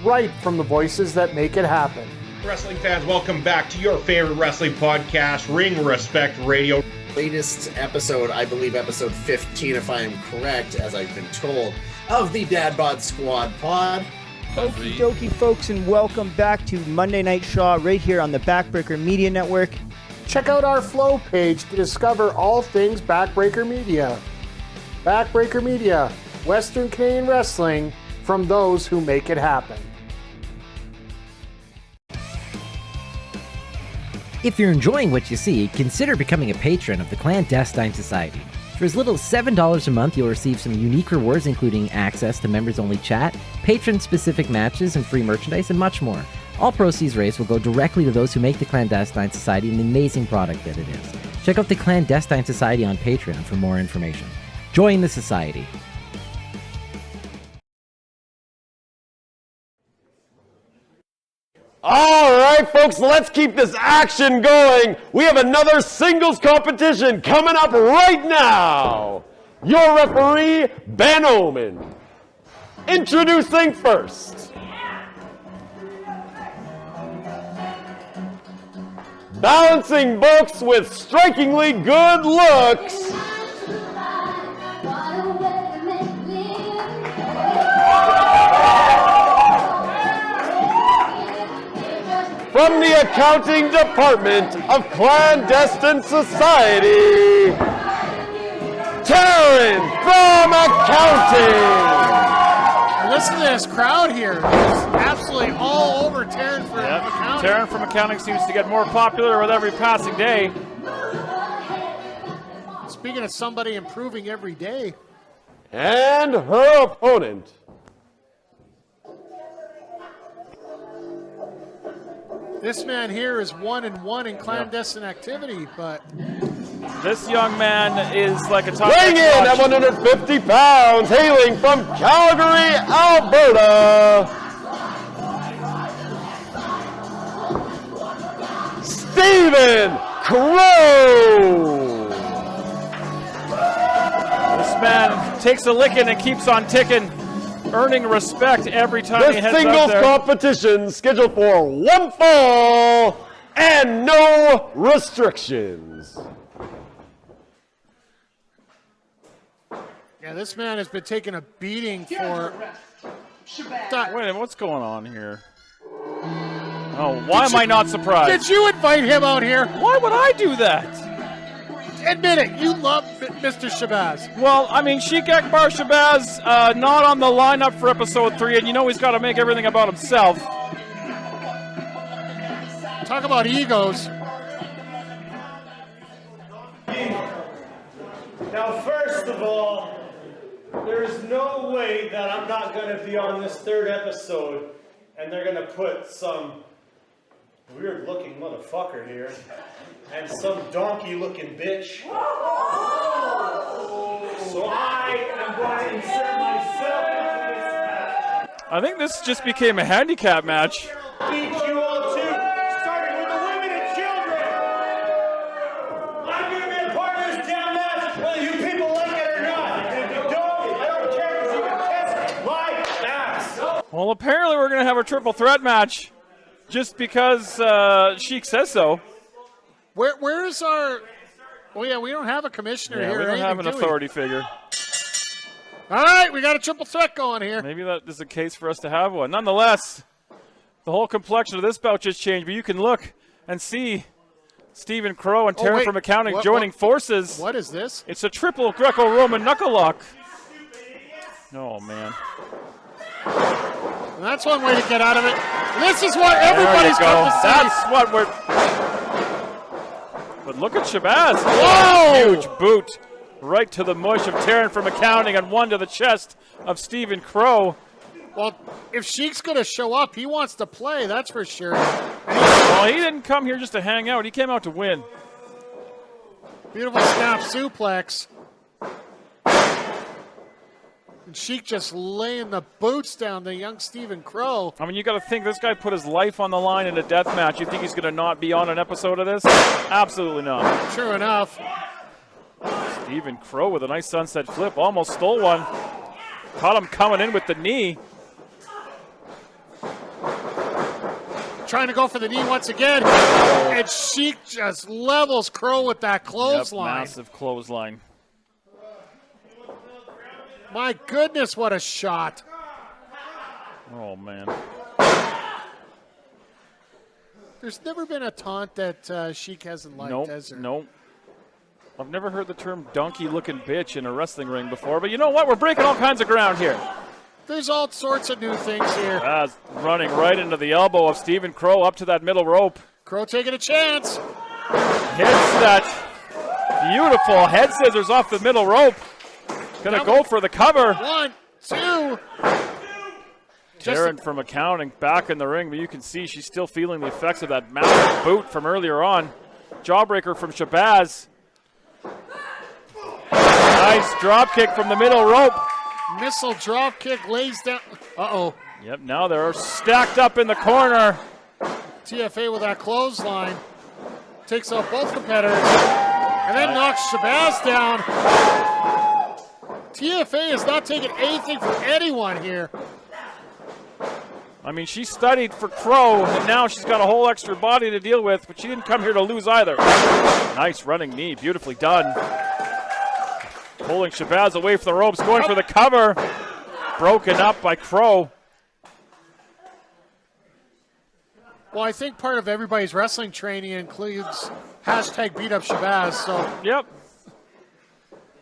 right from the voices that make it happen. Wrestling fans, welcome back to your favorite wrestling podcast, Ring Respect Radio. Latest episode, I believe episode 15, if I am correct, as I've been told, of the Dad Bod Squad pod. Okie dokie, folks, and welcome back to Monday Night Shaw right here on the Backbreaker Media Network. Check out our Flow page to discover all things Backbreaker Media. Backbreaker Media, Western Canadian wrestling from those who make it happen. If you're enjoying what you see, consider becoming a patron of the Clandestine Society. For as little as $7 a month, you'll receive some unique rewards, including access to members-only chat, patron-specific matches, and free merchandise, and much more. All proceeds raised will go directly to those who make the Clandestine Society an amazing product that it is. Check out the Clandestine Society on Patreon for more information. Join the society. All right, folks, let's keep this action going. We have another singles competition coming up right now. Your referee, Ben Omen. Introducing first. Balancing books with strikingly good looks. From the accounting department of Clandestine Society, Taryn from accounting. Listen to this crowd here. It's absolutely all over Taryn from accounting. Taryn from accounting seems to get more popular with every passing day. Speaking of somebody improving every day. And her opponent. This man here is 1-1 in clandestine activity, but This young man is like a top Weighing in at 150 pounds, hailing from Calgary, Alberta, Stephen Crowe. This man takes a licking and keeps on ticking, earning respect every time he The heads singles up there. competition scheduled for one fall and no restrictions. yeah, this man has been taking a beating for. Wait a minute, what's going on here? Oh, why am I not surprised? Did you invite him out here? Why would I do that? Admit it, you love Mr. Shabazz. Well, I mean, Sheik Akbar Shabazz not on the lineup for episode 3, and you know he's got to make everything about himself. Talk about egos. Now, first of all, there's no way that I'm not going to be on this 3rd episode and they're going to put some weird-looking motherfucker here and some donkey-looking bitch. So I am going to insert myself into this match. I think this just became a handicap match. Beat you all too, starting with the women and children. I'm going to be a part of this damn match, whether you people like it or not. And if you don't, I don't care because you can kiss my ass. Well, apparently we're going to have a triple threat match just because Sheik says so. Where's our... Oh, yeah, we don't have a commissioner here. We don't have an authority figure. All right, we got a triple threat going here. Maybe that is a case for us to have one. Nonetheless, the whole complexion of this bout just changed, but you can look and see Stephen Crowe and Taryn from accounting joining forces. What is this? It's a triple Greco-Roman knuckle lock. Oh, man. And that's one way to get out of it. This is what everybody's come to see. That's what we're... But look at Shabazz. Whoa! Huge boot right to the mush of Taryn from accounting and one to the chest of Stephen Crowe. Well, if Sheik's going to show up, he wants to play, that's for sure. Well, he didn't come here just to hang out. He came out to win. Beautiful snap suplex. And Sheik just laying the boots down to young Stephen Crowe. I mean, you got to think this guy put his life on the line in a death match. You think he's going to not be on an episode of this? Absolutely not. True enough. Stephen Crowe with a nice sunset flip. Almost stole one. Caught him coming in with the knee. Trying to go for the knee once again. And Sheik just levels Crowe with that clothesline. Massive clothesline. My goodness, what a shot. Oh, man. There's never been a taunt that Sheik hasn't liked, has there? Nope. I've never heard the term donkey-looking bitch in a wrestling ring before, but you know what? We're breaking all kinds of ground here. There's all sorts of new things here. That's running right into the elbow of Stephen Crowe up to that middle rope. Crowe taking a chance. Hits that beautiful head scissors off the middle rope. Gonna go for the cover. 1, 2. Taryn from accounting back in the ring, but you can see she's still feeling the effects of that massive boot from earlier on. Jawbreaker from Shabazz. Nice drop kick from the middle rope. Missile drop kick lays down. Uh-oh. Yep, now they're stacked up in the corner. TFA with that clothesline. Takes out both competitors. And then knocks Shabazz down. TFA is not taking anything from anyone here. I mean, she studied for Crowe, and now she's got a whole extra body to deal with, but she didn't come here to lose either. Nice running knee, beautifully done. Pulling Shabazz away from the ropes, going for the cover. Broken up by Crowe. Well, I think part of everybody's wrestling training includes hashtag beat up Shabazz, so. Yep.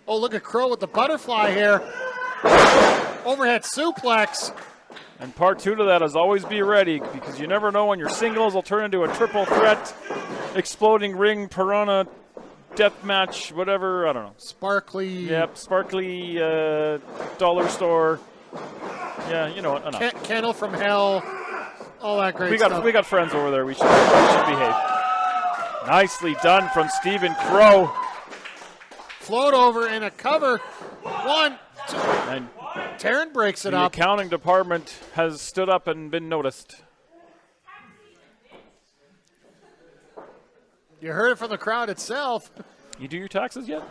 Oh, look at Crowe with the butterfly here. Overhead suplex. And part 2 to that is always be ready, because you never know when your singles will turn into a triple threat, exploding ring, piranha, death match, whatever, I don't know. Sparkly. Yep, sparkly dollar store. Yeah, you know what, enough. Kennel from hell. All that great stuff. We got friends over there. We should behave. Nicely done from Stephen Crowe. Float over in a cover. 1, 2. And Taryn breaks it the up. accounting department has stood up and been noticed. You heard it from the crowd itself. You do your taxes yet?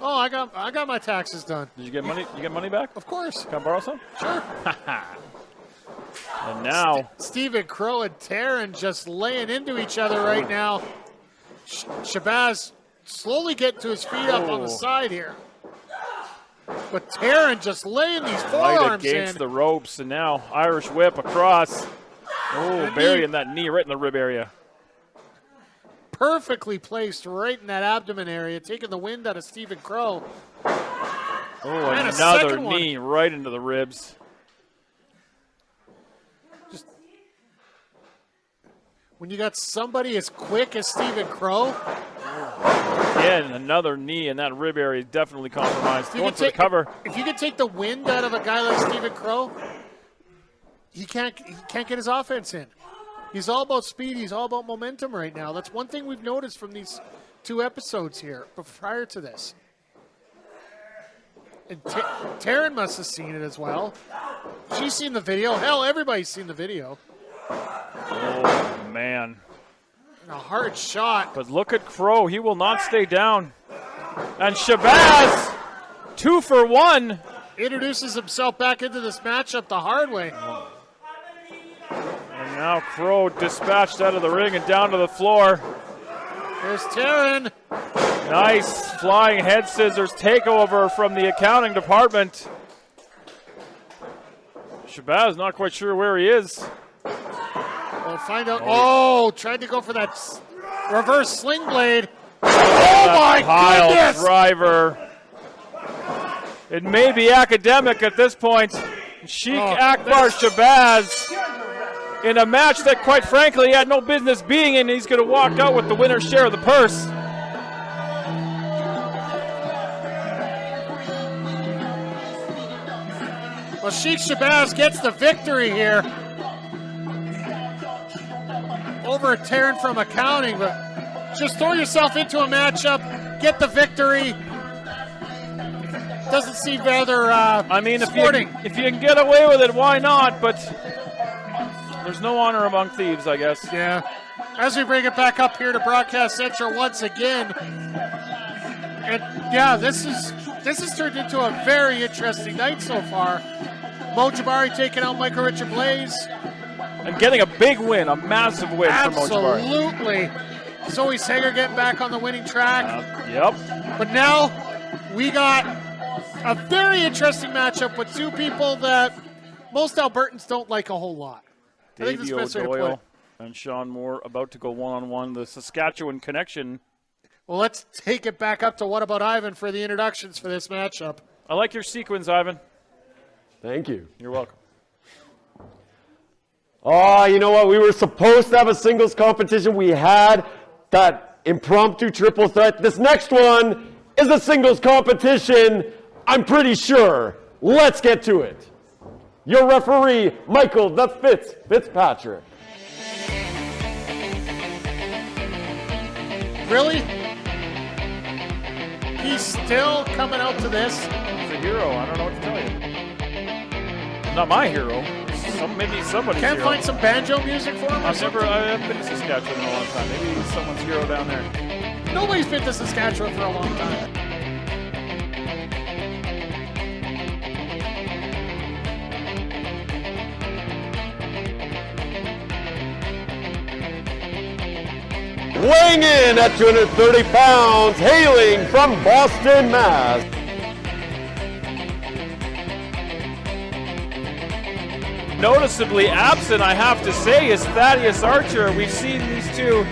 Oh, I got my taxes done. Did you get money? You get money back? Of course. Can I borrow some? Sure. And now Stephen Crowe and Taryn just laying into each other right now. Shabazz slowly getting to his feet up on the side here. But Taryn just laying these right forearms against in. the ropes, and now Irish whip across. Oh, burying that knee right in the rib area. perfectly placed right in that abdomen area, taking the wind out of Stephen Crowe. Oh, And a another second one. knee right into the ribs. When you got somebody as quick as Stephen Crowe, Again, another knee in that rib area is definitely compromised. you Going can for the cover. if you can take the wind out of a guy like Stephen Crowe, he can't get his offense in. He's all about speed. He's all about momentum right now. That's one thing we've noticed from these 2 episodes here, but prior to this. And Taryn must have seen it as well. She's seen the video. Hell, everybody's seen the video. Oh, man. And a hard shot. But look at Crowe. He will not stay down. And Shabazz, 2 for 1. Introduces himself back into this matchup the hard way. And now Crowe dispatched out of the ring and down to the floor. There's Taryn. Nice flying head scissors takeover from the accounting department. Shabazz not quite sure where he is. We'll find out. Oh, tried to go for that reverse sling blade. Oh my Pile goodness! driver. It may be academic at this point. Sheikh Akbar Shabazz in a match that, quite frankly, he had no business being in. He's going to walk out with the winner's share of the purse. Well, Sheikh Shabazz gets the victory here over Taryn from accounting, but just throw yourself into a matchup, get the victory. Doesn't seem rather I mean, sporting. if you can get away with it, why not? But there's no honor among thieves, I guess. Yeah. As we bring it back up here to Broadcast Central once again, and yeah, this has turned into a very interesting night so far. Jabari taking out Michael Richard Blais. And getting a big win, a massive win for Jabari. Absolutely. Zoe Sager getting back on the winning track. Yep. But now we got a very interesting matchup with 2 people that most Albertans don't like a whole lot. I think that's Davey the best way to put it. O'Doyle and Shaun Moore about to go one-on-one. The Saskatchewan connection. Well, let's take it back up to What About Ivan for the introductions for this matchup. I like your sequence, Ivan. Thank you. You're welcome. Oh, you know what? We were supposed to have a singles competition. We had that impromptu triple threat. This next one is a singles competition, I'm pretty sure. Let's get to it. Your referee, Michael the Fitzpatrick. Really? He's still coming out to this? He's a hero. I don't know what to tell you. Not my hero. Maybe somebody's Can't hero. find some banjo music for him? I haven't been to Saskatchewan in a long time. Maybe he's someone's hero down there. Nobody's been to Saskatchewan for a long time. Weighing in at 230 pounds, hailing from Boston, Mass. Noticeably absent, I have to say, is Thaddeus Archer. We've seen these 2.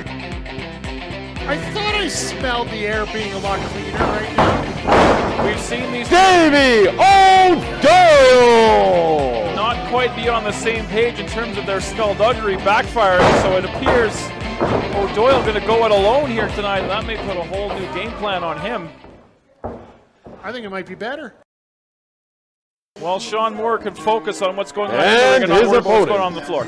I thought I smelled the air being a lot cleaner right now. We've seen these Davey O'Doyle! not quite be on the same page in terms of their skullduggery backfiring, so it appears O'Doyle going to go it alone here tonight, and that may put a whole new game plan on him. I think it might be better. Well, Shaun Moore can focus on what's going on And and not his worry about what's going opponent. on the floor.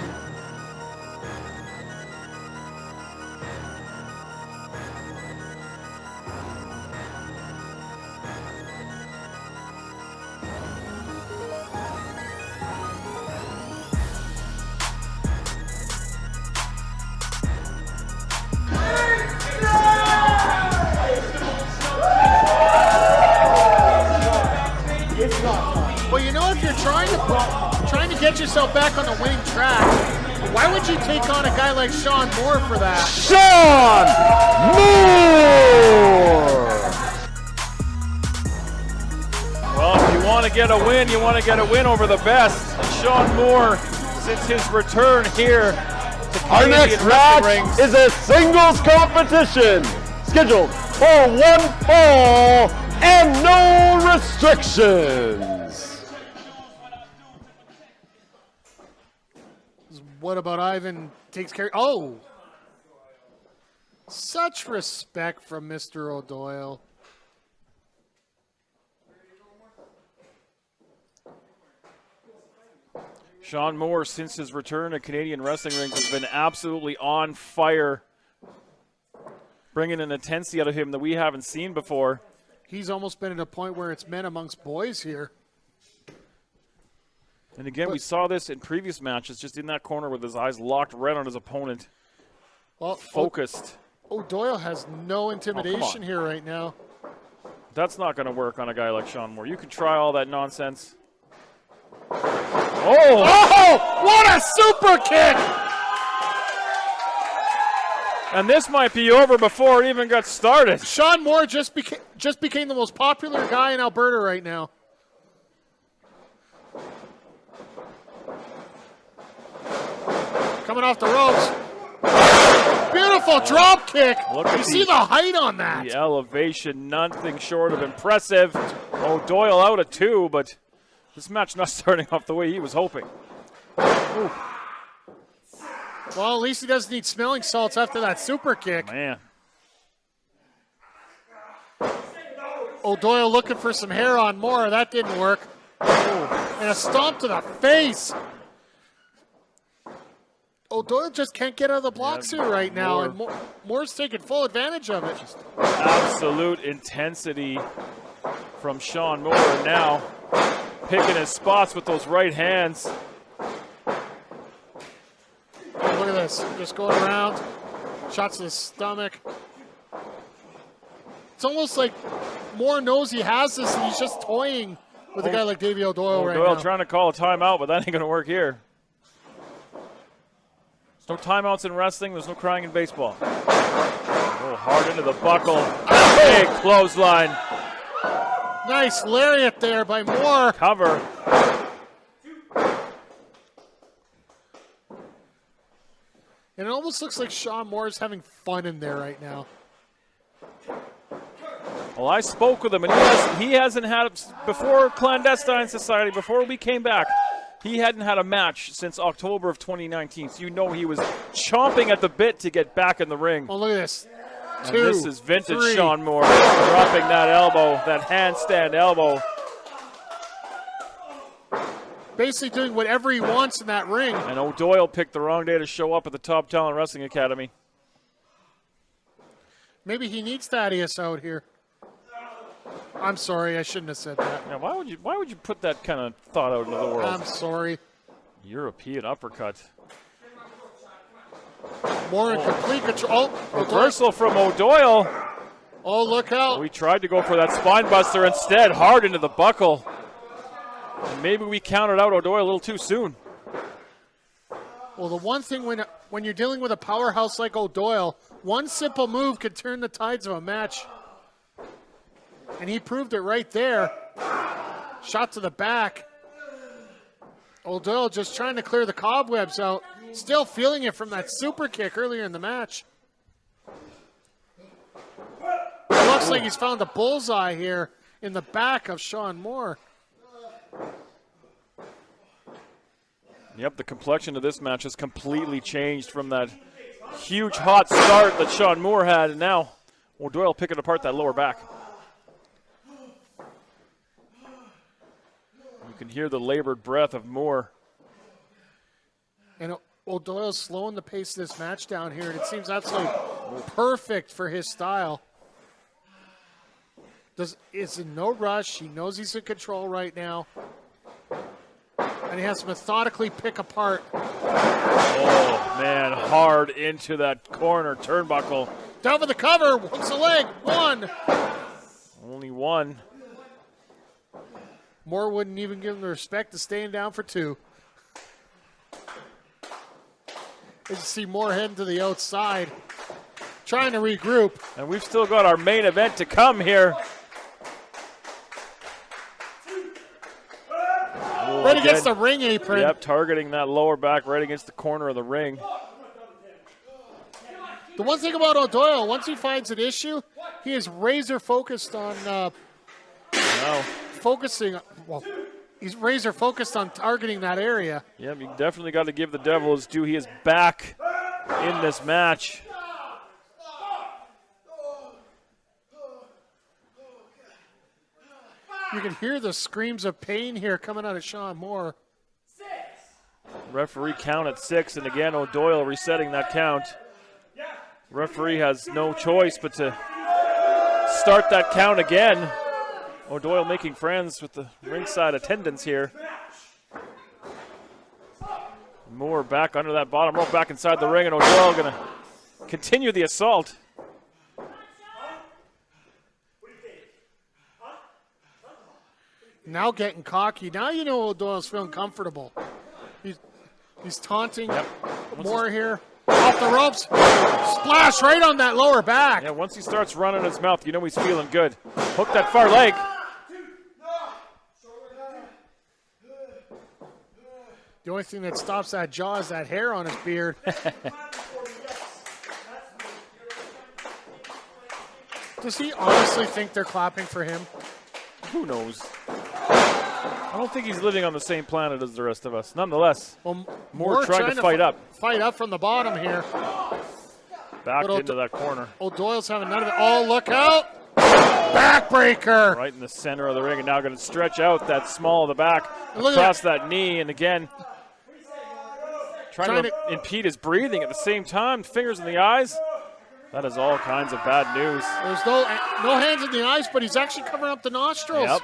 Well, you know, if you're trying to get yourself back on the winning track, why would you take on a guy like Shaun Moore for that? Shaun Moore! Well, if you want to get a win, you want to get a win over the best. And Shaun Moore, since his return here Our next Canadian wrestling match rings. is a singles competition scheduled for one fall and no restrictions. What about Ivan takes care? Oh! Such respect from Mr. O'Doyle. Shaun Moore, since his return to Canadian wrestling rings, has been absolutely on fire, bringing an intensity out of him that we haven't seen before. He's almost been at a point where it's men amongst boys here. And again, we saw this in previous matches, just in that corner with his eyes locked right on his opponent. Well, Focused. O'Doyle has no intimidation here right now. That's not going to work on a guy like Shaun Moore. You can try all that nonsense. Oh! What a super kick! And this might be over before it even got started. Shaun Moore just became the most popular guy in Alberta right now. Coming off the ropes. Beautiful drop kick. You see the height on that. The elevation, nothing short of impressive. O'Doyle out at 2, but this match not starting off the way he was hoping. Ooh. Well, at least he doesn't need smelling salts after that super kick. Man. O'Doyle looking for some hair on Moore. That didn't work. And a stomp to the face. O'Doyle just can't get out of the blocks here right now, and Moore's taking full advantage of it. Absolute intensity from Shaun Moore. And now picking his spots with those right hands. Look at this, just going around, shots to the stomach. It's almost like Moore knows he has this and he's just toying with a guy like Davey O'Doyle right now. O'Doyle trying to call a timeout, but that ain't going to work here. There's no timeouts in wrestling. There's no crying in baseball. Oh, hard into the buckle. Big clothesline. Nice lariat there by Moore. Cover. And it almost looks like Shaun Moore is having fun in there right now. Well, I spoke with him, and he hasn't had, before Clandestine Society, before we came back, he hadn't had a match since October of 2019. So you know he was chomping at the bit to get back in the ring. Oh, look at this. And this is vintage Shaun Moore, dropping that elbow, that handstand elbow. Basically doing whatever he wants in that ring. And O'Doyle picked the wrong day to show up at the Top Talent Wrestling Academy. Maybe he needs Thaddeus out here. I'm sorry, I shouldn't have said that. Yeah, why would you put that kind of thought out into the world? I'm sorry. European uppercut. More in complete control. Reversal from O'Doyle. Oh, look out. We tried to go for that spine buster instead, hard into the buckle. And maybe we counted out O'Doyle a little too soon. Well, the one thing when you're dealing with a powerhouse like O'Doyle, one simple move could turn the tides of a match. And he proved it right there. Shot to the back. O'Doyle just trying to clear the cobwebs out. Still feeling it from that super kick earlier in the match. It looks like he's found a bullseye here in the back of Shaun Moore. Yep, the complexion of this match has completely changed from that huge hot start that Shaun Moore had, and now O'Doyle picking apart that lower back. You can hear the labored breath of Moore. And O'Doyle's slowing the pace of this match down here, and it seems absolutely perfect for his style. It's in no rush. He knows he's in control right now. And he has to methodically pick apart. Oh, man, hard into that corner turnbuckle. Down for the cover. Hooks the leg. One. Only one. Moore wouldn't even give him the respect of staying down for two. You see Moore heading to the outside, trying to regroup. And we've still got our main event to come here. Right against the ring apron. Yep, targeting that lower back right against the corner of the ring. The one thing about O'Doyle, once he finds an issue, he is razor focused on he's razor focused on targeting that area. Yep, you definitely got to give the Devil his due. He is back in this match. You can hear the screams of pain here coming out of Shaun Moore. Referee count at 6, and again, O'Doyle resetting that count. Referee has no choice but to start that count again. O'Doyle making friends with the ringside attendants here. Moore back under that bottom rope, back inside the ring, and O'Doyle going to continue the assault. Now getting cocky. Now you know O'Doyle's feeling comfortable. He's taunting Moore here. Off the ropes. Splash right on that lower back. Yeah, once he starts running his mouth, you know he's feeling good. Hook that far leg. The only thing that stops that jaw is that hair on his beard. Does he honestly think they're clapping for him? Who knows? I don't think he's living on the same planet as the rest of us. Nonetheless, Well, Moore trying to fight up. Fight up from the bottom here. Back But into that corner. O'Doyle's having none of it. Oh, look out. Backbreaker. Right in the center of the ring, and now going to stretch out that small of the back Look at across that knee, and again, trying to impede his breathing at the same time. Fingers in the eyes. That is all kinds of bad news. There's no hands in the eyes, but he's actually covering up the nostrils. Yep.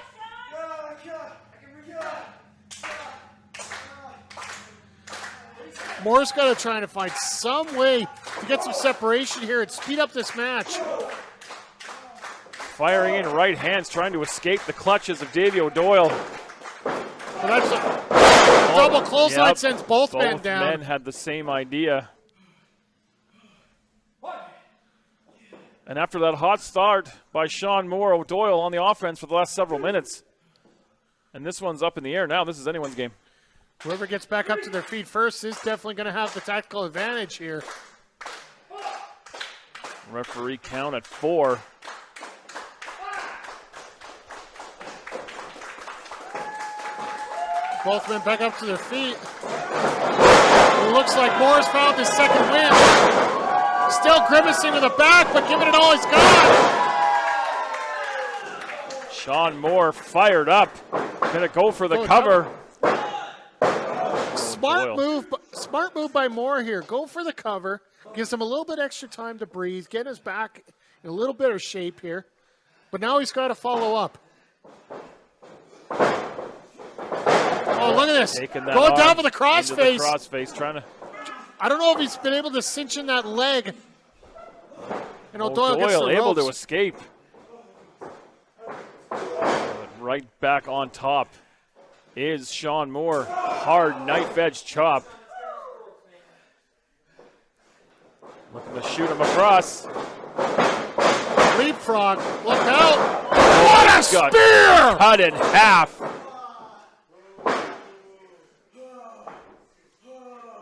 Moore's got to try to find some way to get some separation here and speed up this match. Firing in right hands, trying to escape the clutches of Davey O'Doyle. But that's a double clothesline, sends both men down. Both men had the same idea. And after that hot start by Shaun Moore, O'Doyle on the offense for the last several minutes. And this one's up in the air now. This is anyone's game. Whoever gets back up to their feet first is definitely going to have the tactical advantage here. Referee count at 4. Both men back up to their feet. It looks like Moore's found his second win. Still grimacing to the back, but giving it all he's got. Shaun Moore fired up. Gonna go for the cover. Smart move by Moore here. Go for the cover. Gives him a little bit extra time to breathe. Get his back in a little bit of shape here. But now he's got to follow up. Oh, look at this. Going down for the crossface. Crossface, trying to. I don't know if he's been able to cinch in that leg. And O'Doyle gets the able ropes. to escape. Right back on top is Shaun Moore. Hard knife edge chop. Looking to shoot him across. Leapfrog. Look out. What a spear! Cut in half.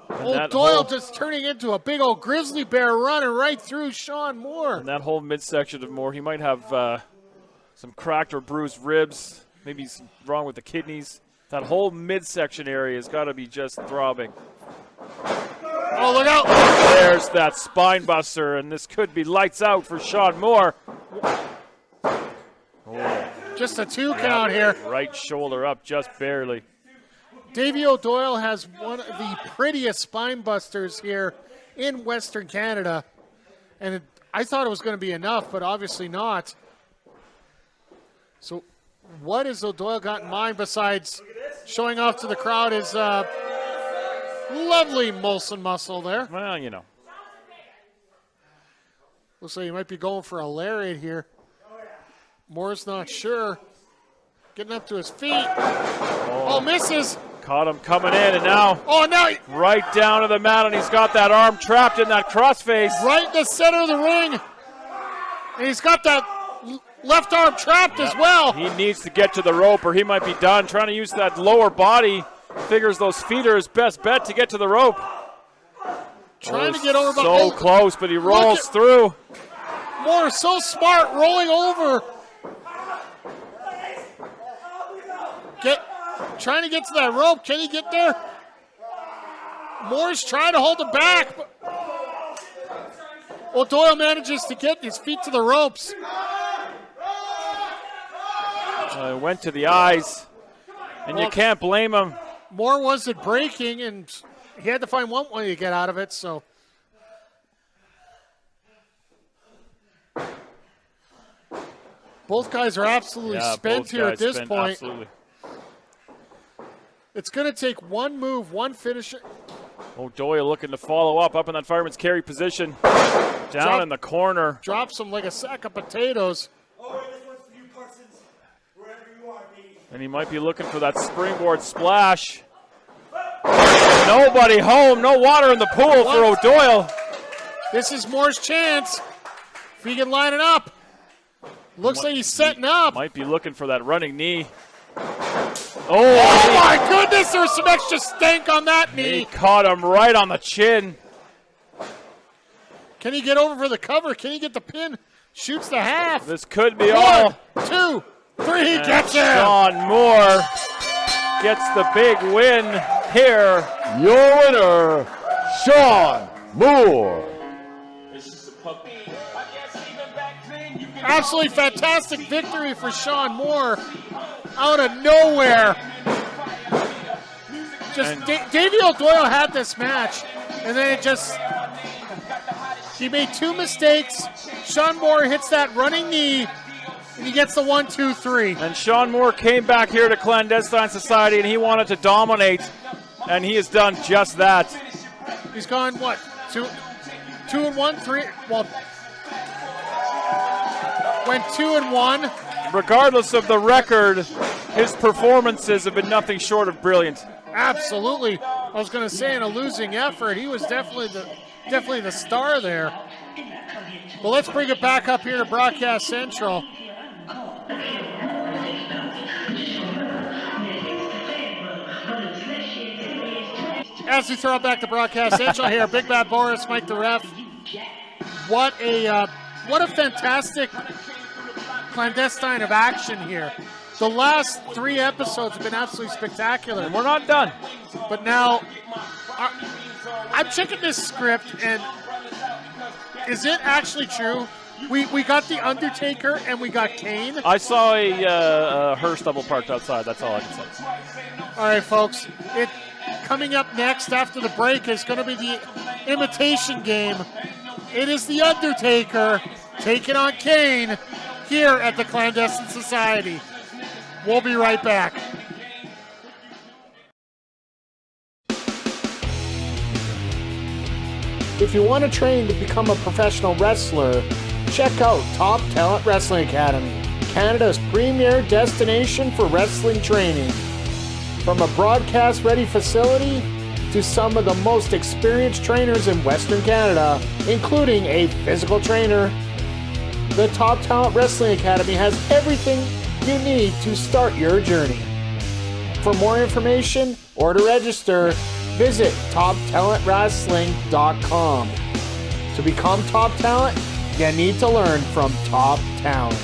O'Doyle just turning into a big old grizzly bear running right through Shaun Moore. And that whole midsection of Moore, he might have some cracked or bruised ribs. Maybe he's wrong with the kidneys. That whole midsection area has got to be just throbbing. Oh, look out. There's that spine buster, and this could be lights out for Shaun Moore. Just a 2 count here. Right shoulder up, just barely. Davey O'Doyle has one of the prettiest spine busters here in Western Canada. And I thought it was going to be enough, but obviously not. So what has O'Doyle got in mind besides showing off to the crowd his lovely Molson muscle there? Well, you know. Looks like he might be going for a lariat here. Moore's not sure. Getting up to his feet. Oh, misses. Caught him coming in, and now, right down to the mat, and he's got that arm trapped in that crossface. Right in the center of the ring. And he's got that left arm trapped as well. He needs to get to the rope or he might be done. Trying to use that lower body. Figures those feet are his best bet to get to the rope. Trying to get over. So close, but he rolls through. Moore so smart, rolling over. Trying to get to that rope. Can he get there? Moore's trying to hold him back. O'Doyle manages to get his feet to the ropes. Went to the eyes, and you can't blame him. Moore wasn't breaking, and he had to find one way to get out of it, so. Both guys are absolutely spent here at this point. Absolutely. It's going to take one move, one finisher. O'Doyle looking to follow up in that fireman's carry position. Down in the corner. Drops him like a sack of potatoes. And he might be looking for that springboard splash. Nobody home, no water in the pool for O'Doyle. This is Moore's chance. If he can line it up. Looks like he's setting up. Might be looking for that running knee. Oh my goodness, there's some extra stank on that knee. He caught him right on the chin. Can he get over for the cover? Can he get the pin? Shoots the half. This could be all. 1, 2, 3, he gets it. Shaun Moore gets the big win here. Your winner, Shaun Moore. Absolutely fantastic victory for Shaun Moore. Out of nowhere. Just Davey O'Doyle had this match, and then he made two mistakes. Shaun Moore hits that running knee, and he gets the 1, 2, 3. And Shaun Moore came back here to Clandestine Society, and he wanted to dominate, and he has done just that. He's gone, what, 2 and 1, 3? Well, went 2 and 1. Regardless of the record, his performances have been nothing short of brilliant. Absolutely. I was going to say, in a losing effort, he was definitely the star there. Well, let's bring it back up here to Broadcast Central. As we throw it back to Broadcast Central here, Big Bad Boris, Mike the ref. What a fantastic clandestine of action here. The last 3 episodes have been absolutely spectacular. And we're not done. But now, I'm checking this script, and is it actually true? We got The Undertaker and we got Kane. I saw a hearse double parked outside. That's all I can say. All right, folks. Coming up next after the break is going to be the imitation game. It is The Undertaker taking on Kane here at the Clandestine Society. We'll be right back. If you want to train to become a professional wrestler, check out Top Talent Wrestling Academy, Canada's premier destination for wrestling training. From a broadcast-ready facility to some of the most experienced trainers in Western Canada, including a physical trainer, the Top Talent Wrestling Academy has everything you need to start your journey. For more information or to register, visit TopTalentWrestling.com. To become top talent, you need to learn from top talent.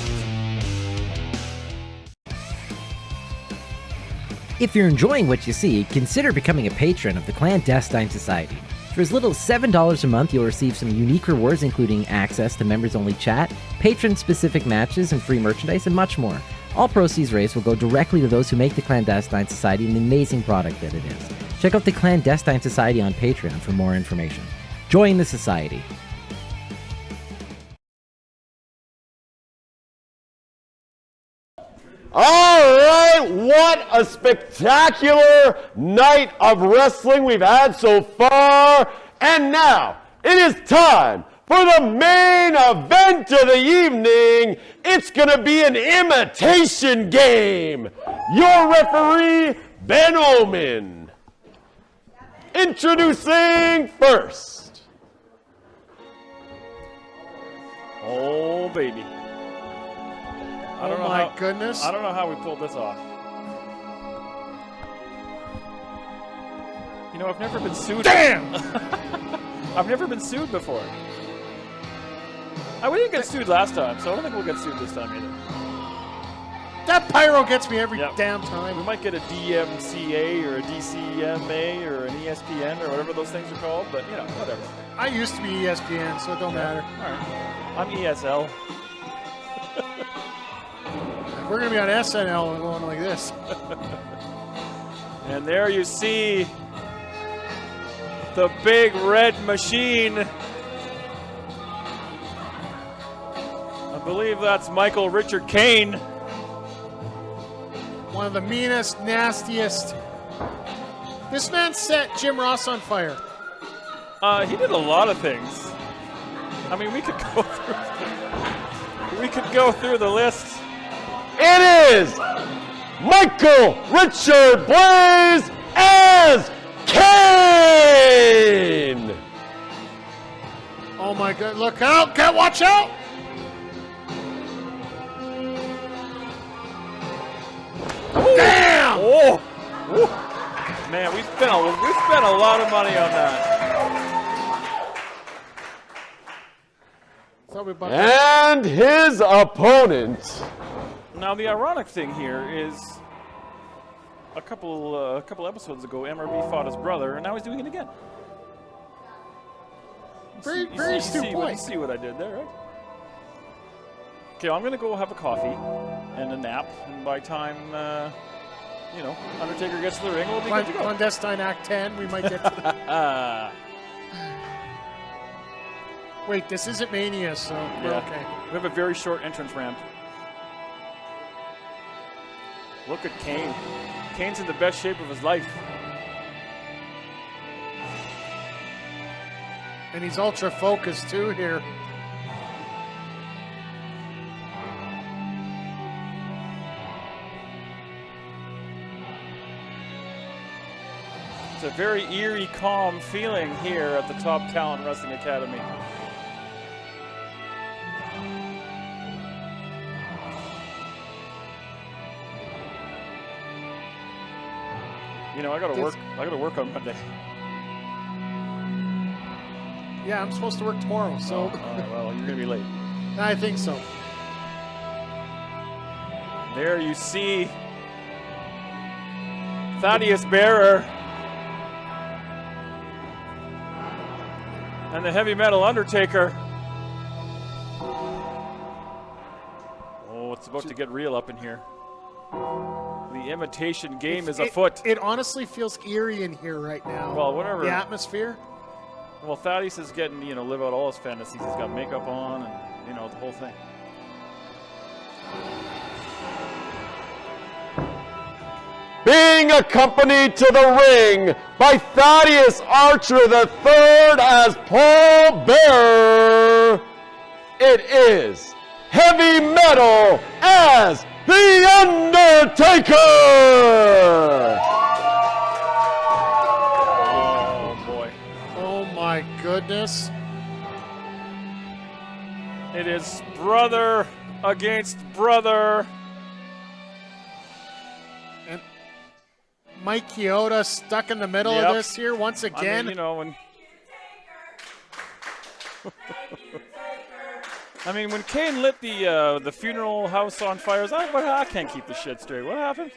If you're enjoying what you see, consider becoming a patron of the Clandestine Society. For as little as $7 a month, you'll receive some unique rewards, including access to members-only chat, patron-specific matches, and free merchandise, and much more. All proceeds raised will go directly to those who make the Clandestine Society an amazing product that it is. Check out the Clandestine Society on Patreon for more information. Join the society. All right, what a spectacular night of wrestling we've had so far. And now it is time for the main event of the evening. It's going to be an imitation game. Your referee, Ben Omen. Introducing first. Oh, baby. Oh my goodness. I don't know how we pulled this off. You know, I've never been sued. Damn! I've never been sued before. We didn't get sued last time, so I don't think we'll get sued this time either. That pyro gets me every Yep. damn time. We might get a DMCA or a DCMA or an ESPN or whatever those things are called, but you know, whatever. I used to be ESPN, so it don't matter. All right. I'm ESL. We're going to be on SNL and going like this. And there you see the big red machine. I believe that's Michael Richard Kane. One of the meanest, nastiest. This man set Jim Ross on fire. He did a lot of things. I mean, we could go through the list. It is Michael Richard Blais as Kane. Oh my God! Look out! Watch out! Damn! Oh, Woo. Man, we spent a lot of money on that. And his opponent. Now the ironic thing here is, a couple episodes ago, MRB fought his brother, and now he's doing it again. Very astute You point. see what I did there, right? Okay, I'm gonna go have a coffee and a nap, and by time Undertaker gets to the ring, we'll be good to go. Clandestine Act 10, we might get to that. Wait, this isn't Mania, so we're Yeah. okay. We have a very short entrance ramp. Look at Kane. Kane's in the best shape of his life. And he's ultra focused too here. It's a very eerie, calm feeling here at the Top Talent Wrestling Academy. You know, I gotta work on Monday. Yeah, I'm supposed to work tomorrow, so. Well, you're gonna be late. I think so. There you see Thaddeus Bearer and the heavy metal Undertaker. Oh, it's about to get real up in here. The imitation game is afoot. It honestly feels eerie in here right now. Well, whatever. The atmosphere. Well, Thaddeus is getting, live out all his fantasies. He's got makeup on and, the whole thing. Being accompanied to the ring by Thaddeus Archer III as Paul Bearer, it is Heavy Metal as The Undertaker! Oh, boy. Oh, my goodness. It is brother against brother. And Mike Chioda stuck in the middle Yep. of this here once again. When when Kane lit the funeral house on fire, I can't keep the shit straight. What happened?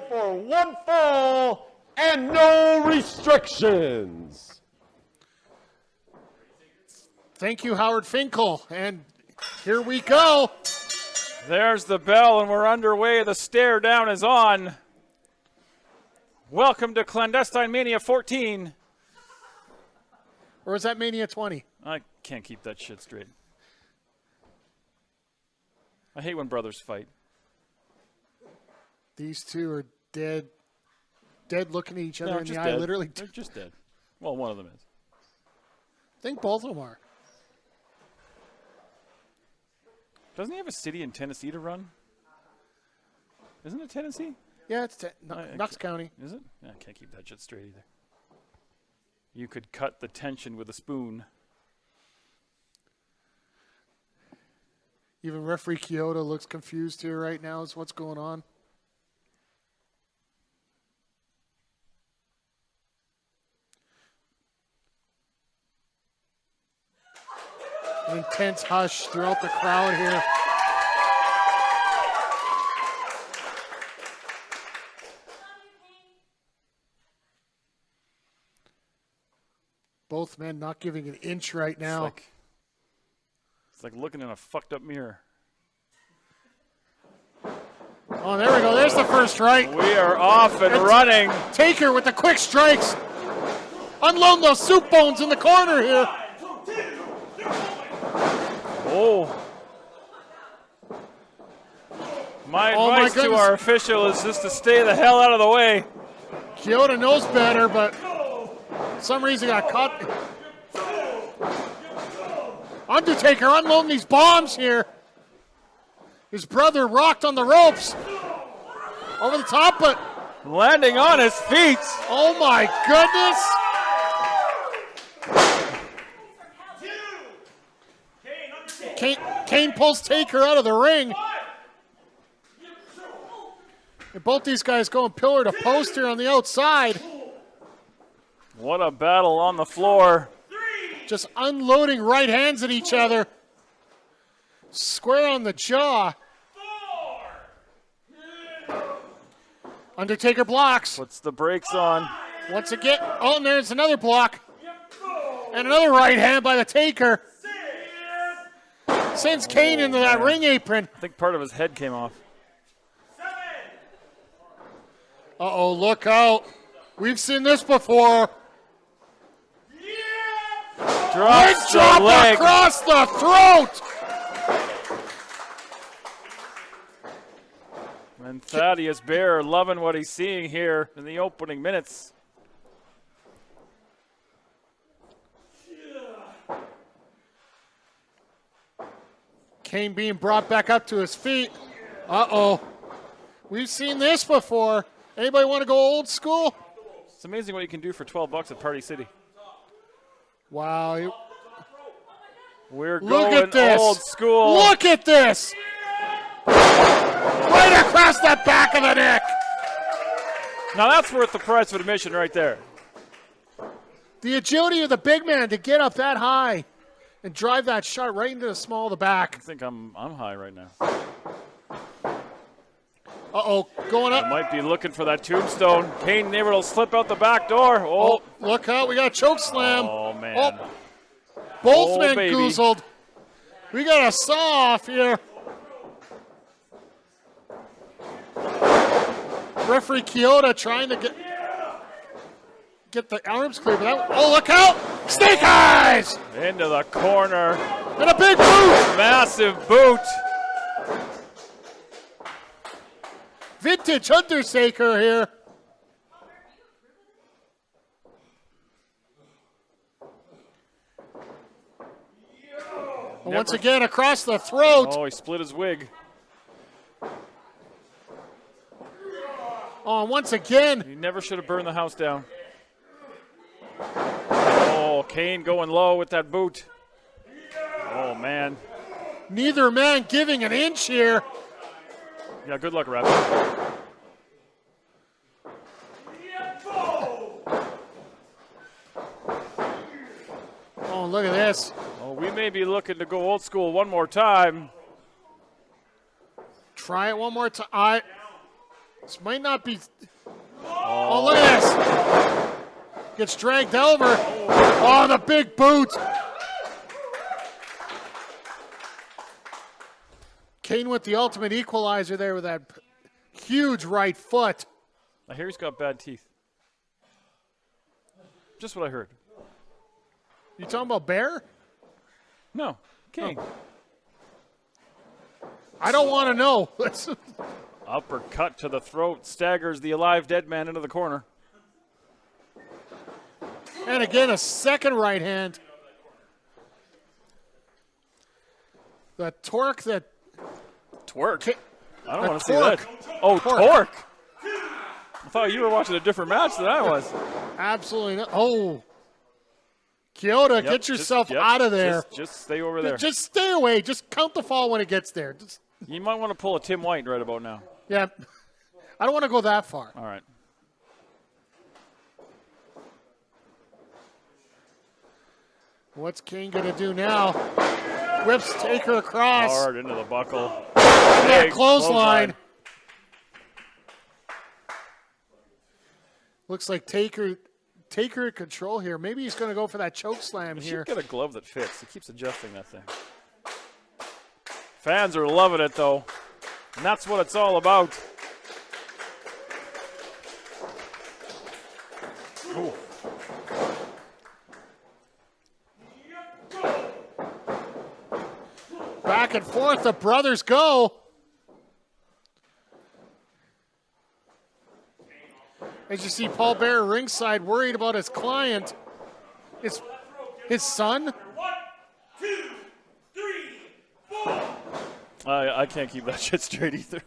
For one fall and no restrictions. Thank you, Howard Finkel. And here we go. There's the bell, and we're underway. The stare down is on. Welcome to Clandestine Mania 14. Or is that Mania 20? I can't keep that shit straight. I hate when brothers fight. These two are dead looking at each other They're in the just eye. dead. Literally. They're just dead. Well, one of them is. I think both of them are. Doesn't he have a city in Tennessee to run? Isn't it Tennessee? Yeah, it's Knox County. Is it? Yeah, I can't keep that shit straight either. You could cut the tension with a spoon. Even referee Chioda looks confused here right now as what's going on. An intense hush throughout the crowd here. Both men not giving an inch right now. It's like looking in a fucked up mirror. Oh, there we go. There's the first strike. We are off and running. Taker with the quick strikes. Unload those soup bones in the corner here. Oh. My advice to our official is just to stay the hell out of the way. Kyoto knows better, but for some reason got caught. Undertaker unloading these bombs here. His brother rocked on the ropes. Over the top, but landing on his feet. Oh my goodness. Kane pulls Taker out of the ring. And both these guys going pillar to post here on the outside. What a battle on the floor. Just unloading right hands at each other. Square on the jaw. Undertaker blocks. Puts the brakes on. Once again, oh, and there's another block. And another right hand by the Taker. Sends Kane into that ring apron. I think part of his head came off. Uh-oh, look out. We've seen this before. Drops drop the leg. Across the throat. And Thaddeus Bear loving what he's seeing here in the opening minutes. Kane being brought back up to his feet. Uh-oh. We've seen this before. Anybody want to go old school? It's amazing what you can do for $12 at Party City. Wow. We're Look going at this. old school. Look at this. Right across the back of the neck. Now that's worth the price of admission right there. The agility of the big man to get up that high and drive that shot right into the small of the back. I think I'm high right now. Uh-oh, going up. I might be looking for that tombstone. Kane able to slip out the back door. Oh, look out, we got a choke slam. Oh, man. Oh, both men baby. goozled. We got a saw off here. Referee Kyoto trying to get the arms clear. But that, oh, look out! Snake eyes! Into the corner. And a big boot! Massive boot. Vintage Undertaker here. And once again, across the throat. Oh, he split his wig. Oh, and once again. He never should have burned the house down. Oh, Kane going low with that boot. Oh, man. Neither man giving an inch here. Yeah, good luck, Rap. Oh, look at this. Oh, we may be looking to go old school one more time. Try it one more time. This might not be. Oh, look at this. Gets dragged over. Oh, the big boot. Kane with the ultimate equalizer there with that huge right foot. I hear he's got bad teeth. Just what I heard. You talking about Bear? No, Kane. Oh. I don't want to know. Uppercut to the throat, staggers the alive dead man into the corner. And again, a second right hand. The torque that... Twerk? I don't want to see torque. that. Oh, torque. I thought you were watching a different match than I was. Absolutely not. Oh. Kyoto, get yourself out of there. Just stay over there. Just stay away. Just count the fall when it gets there. You might want to pull a Tim White right about now. Yeah. I don't want to go that far. All right. What's Kane going to do now? Whips Taker across. Hard into the buckle. Yeah, Big clothesline. Looks like Taker in control here. Maybe he's going to go for that choke slam He here. should get a glove that fits. He keeps adjusting that thing. Fans are loving it, though. And that's what it's all about. Ooh. Back and forth, the brothers go. As you see Paul Bear ringside worried about his client. His son? 1, 2, 3, 4. I can't keep that shit straight either.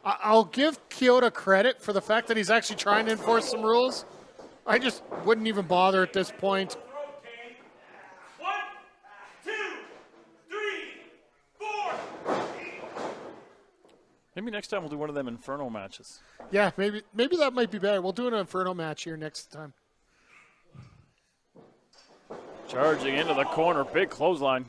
I'll give Kyoto credit for the fact that he's actually trying to enforce some rules. I just wouldn't even bother at this point. 1, 2, 3, 4. Maybe next time we'll do one of them Inferno matches. Yeah, maybe that might be better. We'll do an Inferno match here next time. Charging into the corner, big clothesline.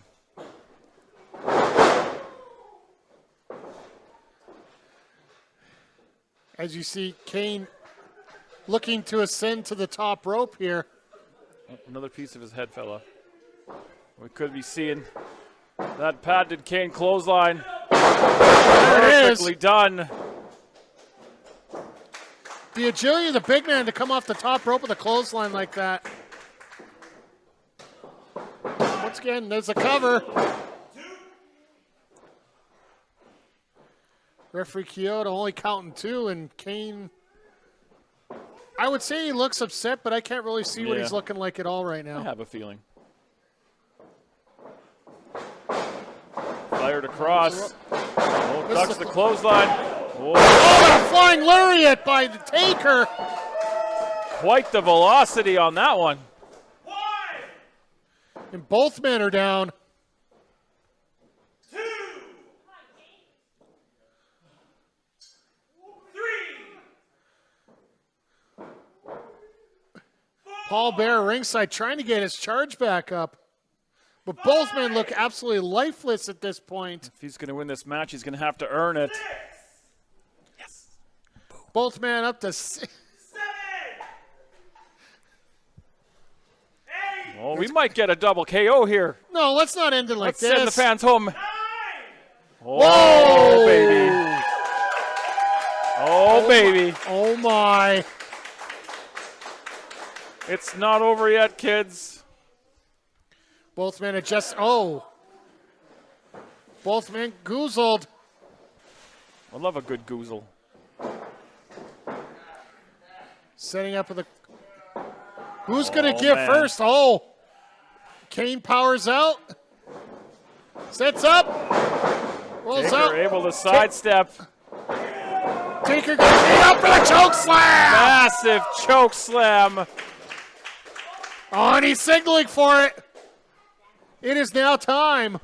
As you see Kane looking to ascend to the top rope here. Another piece of his head fell off. We could be seeing that patented Kane clothesline. There it is. Perfectly done. The agility of the big man to come off the top rope with a clothesline like that. Once again, there's a cover. Referee Kyoto only counting 2, and Kane, I would say he looks upset, but I can't really see what he's looking like at all right now. I have a feeling. Fired across. Oh, ducks the clothesline. Oh, and a flying lariat by the Taker. Quite the velocity on that one. And both men are down. 2, 3. Paul Bear ringside trying to get his charge back up. But both men look absolutely lifeless at this point. If he's going to win this match, he's going to have to earn it. Both men up to 6. Oh, we might get a double KO here. No, let's not end it like Let's this. send the fans home. Oh, Whoa! baby. Oh, baby. Oh, my. It's not over yet, kids. Both men adjust. Oh. Both men goozled. I love a good goozle. Setting up with the. Who's going to give man. first? Oh. Kane powers out. Sets up. Rolls Taker out. able to sidestep. Taker going to be up for the choke slam. Massive choke slam. Oh, and he's signaling for it. It is now time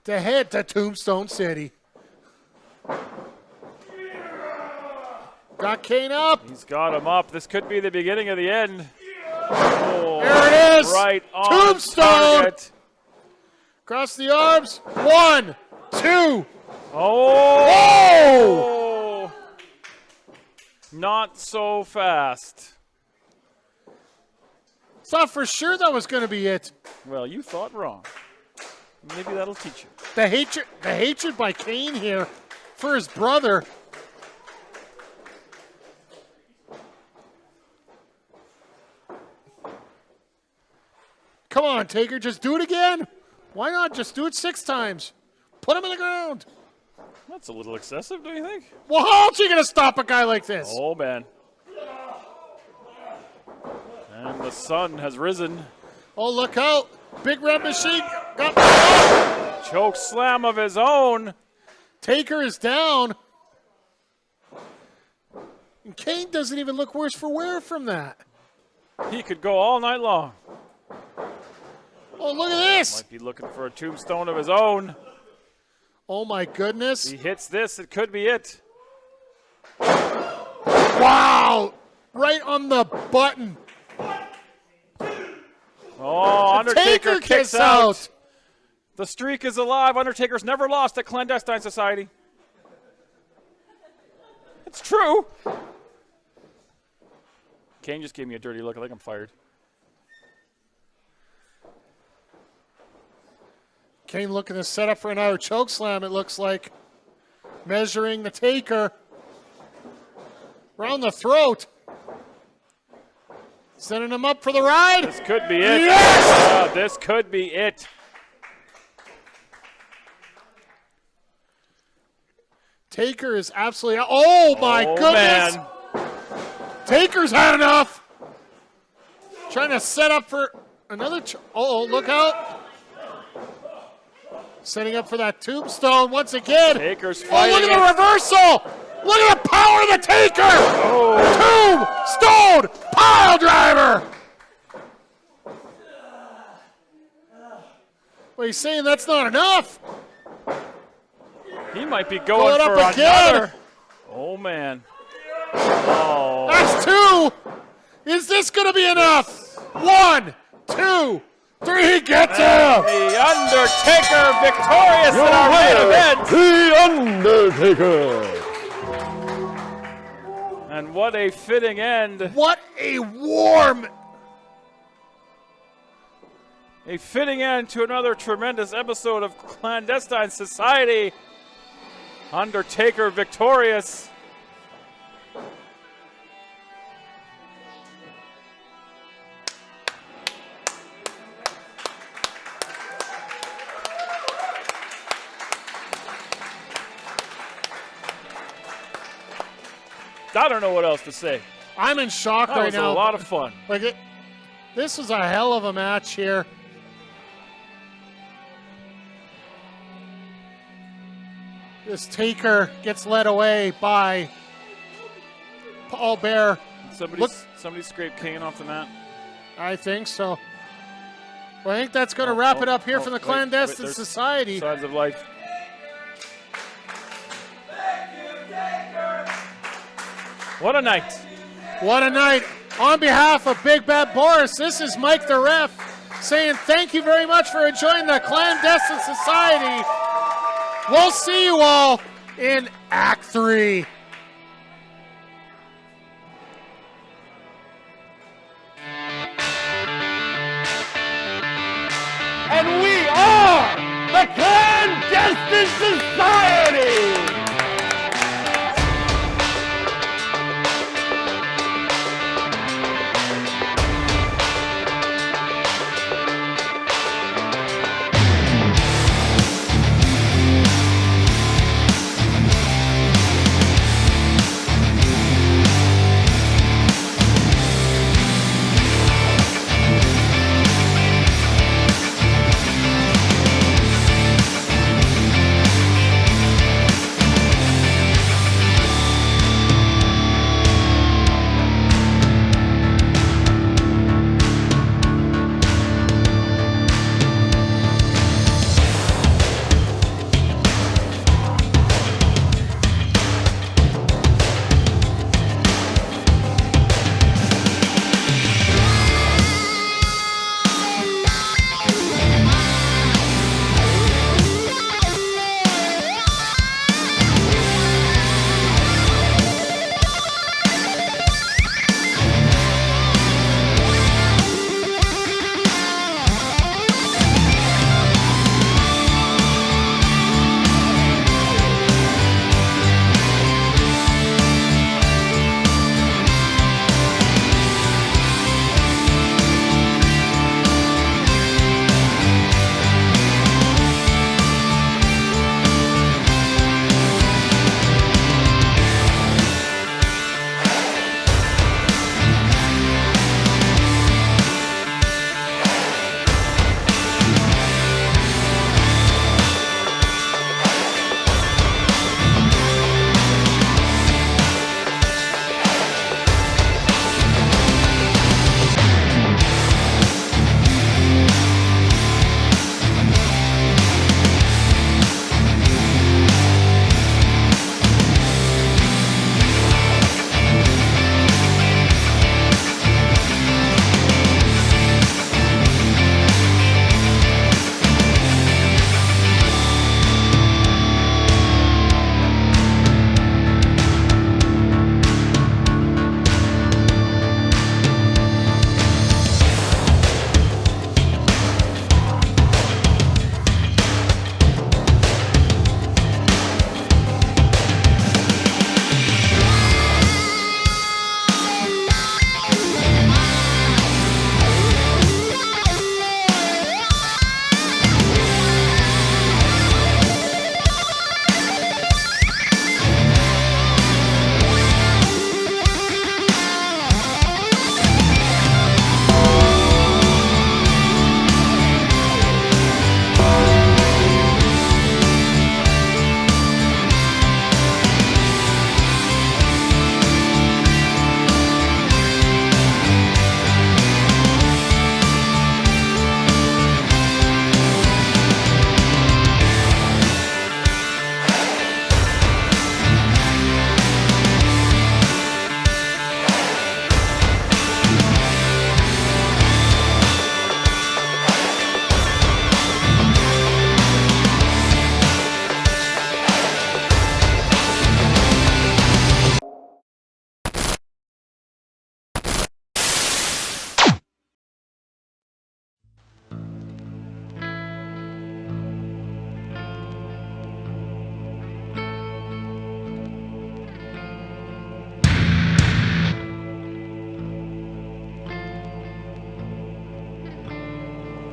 to head to Tombstone City. Got Kane up. He's got him up. This could be the beginning of the end. Oh, There it is. right on Tombstone. target. Cross the arms. 1, 2. Oh! Not so fast. Thought for sure that was going to be it. Well, you thought wrong. Maybe that'll teach you. The hatred by Kane here for his brother. Come on, Taker, just do it again. Why not just do it 6 times? Put him on the ground. That's a little excessive, don't you think? Well, how else are you going to stop a guy like this? Oh, man. And the sun has risen. Oh, look out. Big Red Machine got the Choke slam of his own. Taker is down. And Kane doesn't even look worse for wear from that. He could go all night long. Oh, look at this. Might be looking for a tombstone of his own. Oh, my goodness. He hits this, it could be it. Wow. Right on the button. Oh, Undertaker Taker kicks out. The streak is alive. Undertaker's never lost at Clandestine Society. It's true. Kane just gave me a dirty look. I think I'm fired. Kane looking to set up for another choke slam, it looks like. Measuring the Taker. Around the throat. Setting him up for the ride. This could be it. Yes! This could be it. Taker is absolutely... Oh, my goodness. Man. Taker's had enough. Trying to set up for another... Oh, look out. Setting up for that tombstone once again. Taker's Oh, fighting. look at the reversal. Look at the power of the Taker. Tombstone pile driver. Well, he's saying that's not enough. He might be Pull going it for up again. another. Oh, man. Oh. That's two. Is this going to be enough? 1, 2, 3. Get him. The Undertaker victorious in our main event. The Undertaker. And what a fitting end. What a warm... A fitting end to another tremendous episode of Clandestine Society. Undertaker victorious. I don't know what else to say. I'm in shock That right was now. a lot of fun. This was a hell of a match here. This Taker gets led away by Paul Bear. Somebody scraped Kane off the mat. I think so. Well, I think that's going to wrap it up here from the Clandestine there's Society. Signs of life. What a night. What a night. On behalf of Big Bad Boris, this is Mike the Ref saying thank you very much for enjoying the Clandestine Society. We'll see you all in Act 3. And we are the Clandestine Society!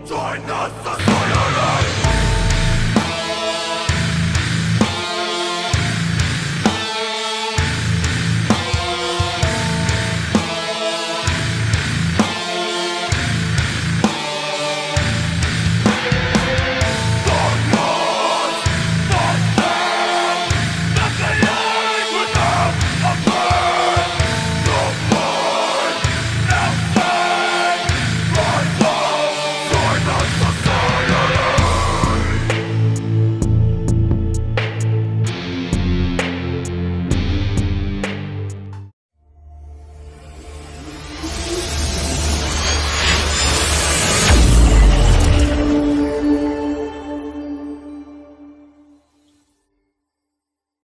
Join the society!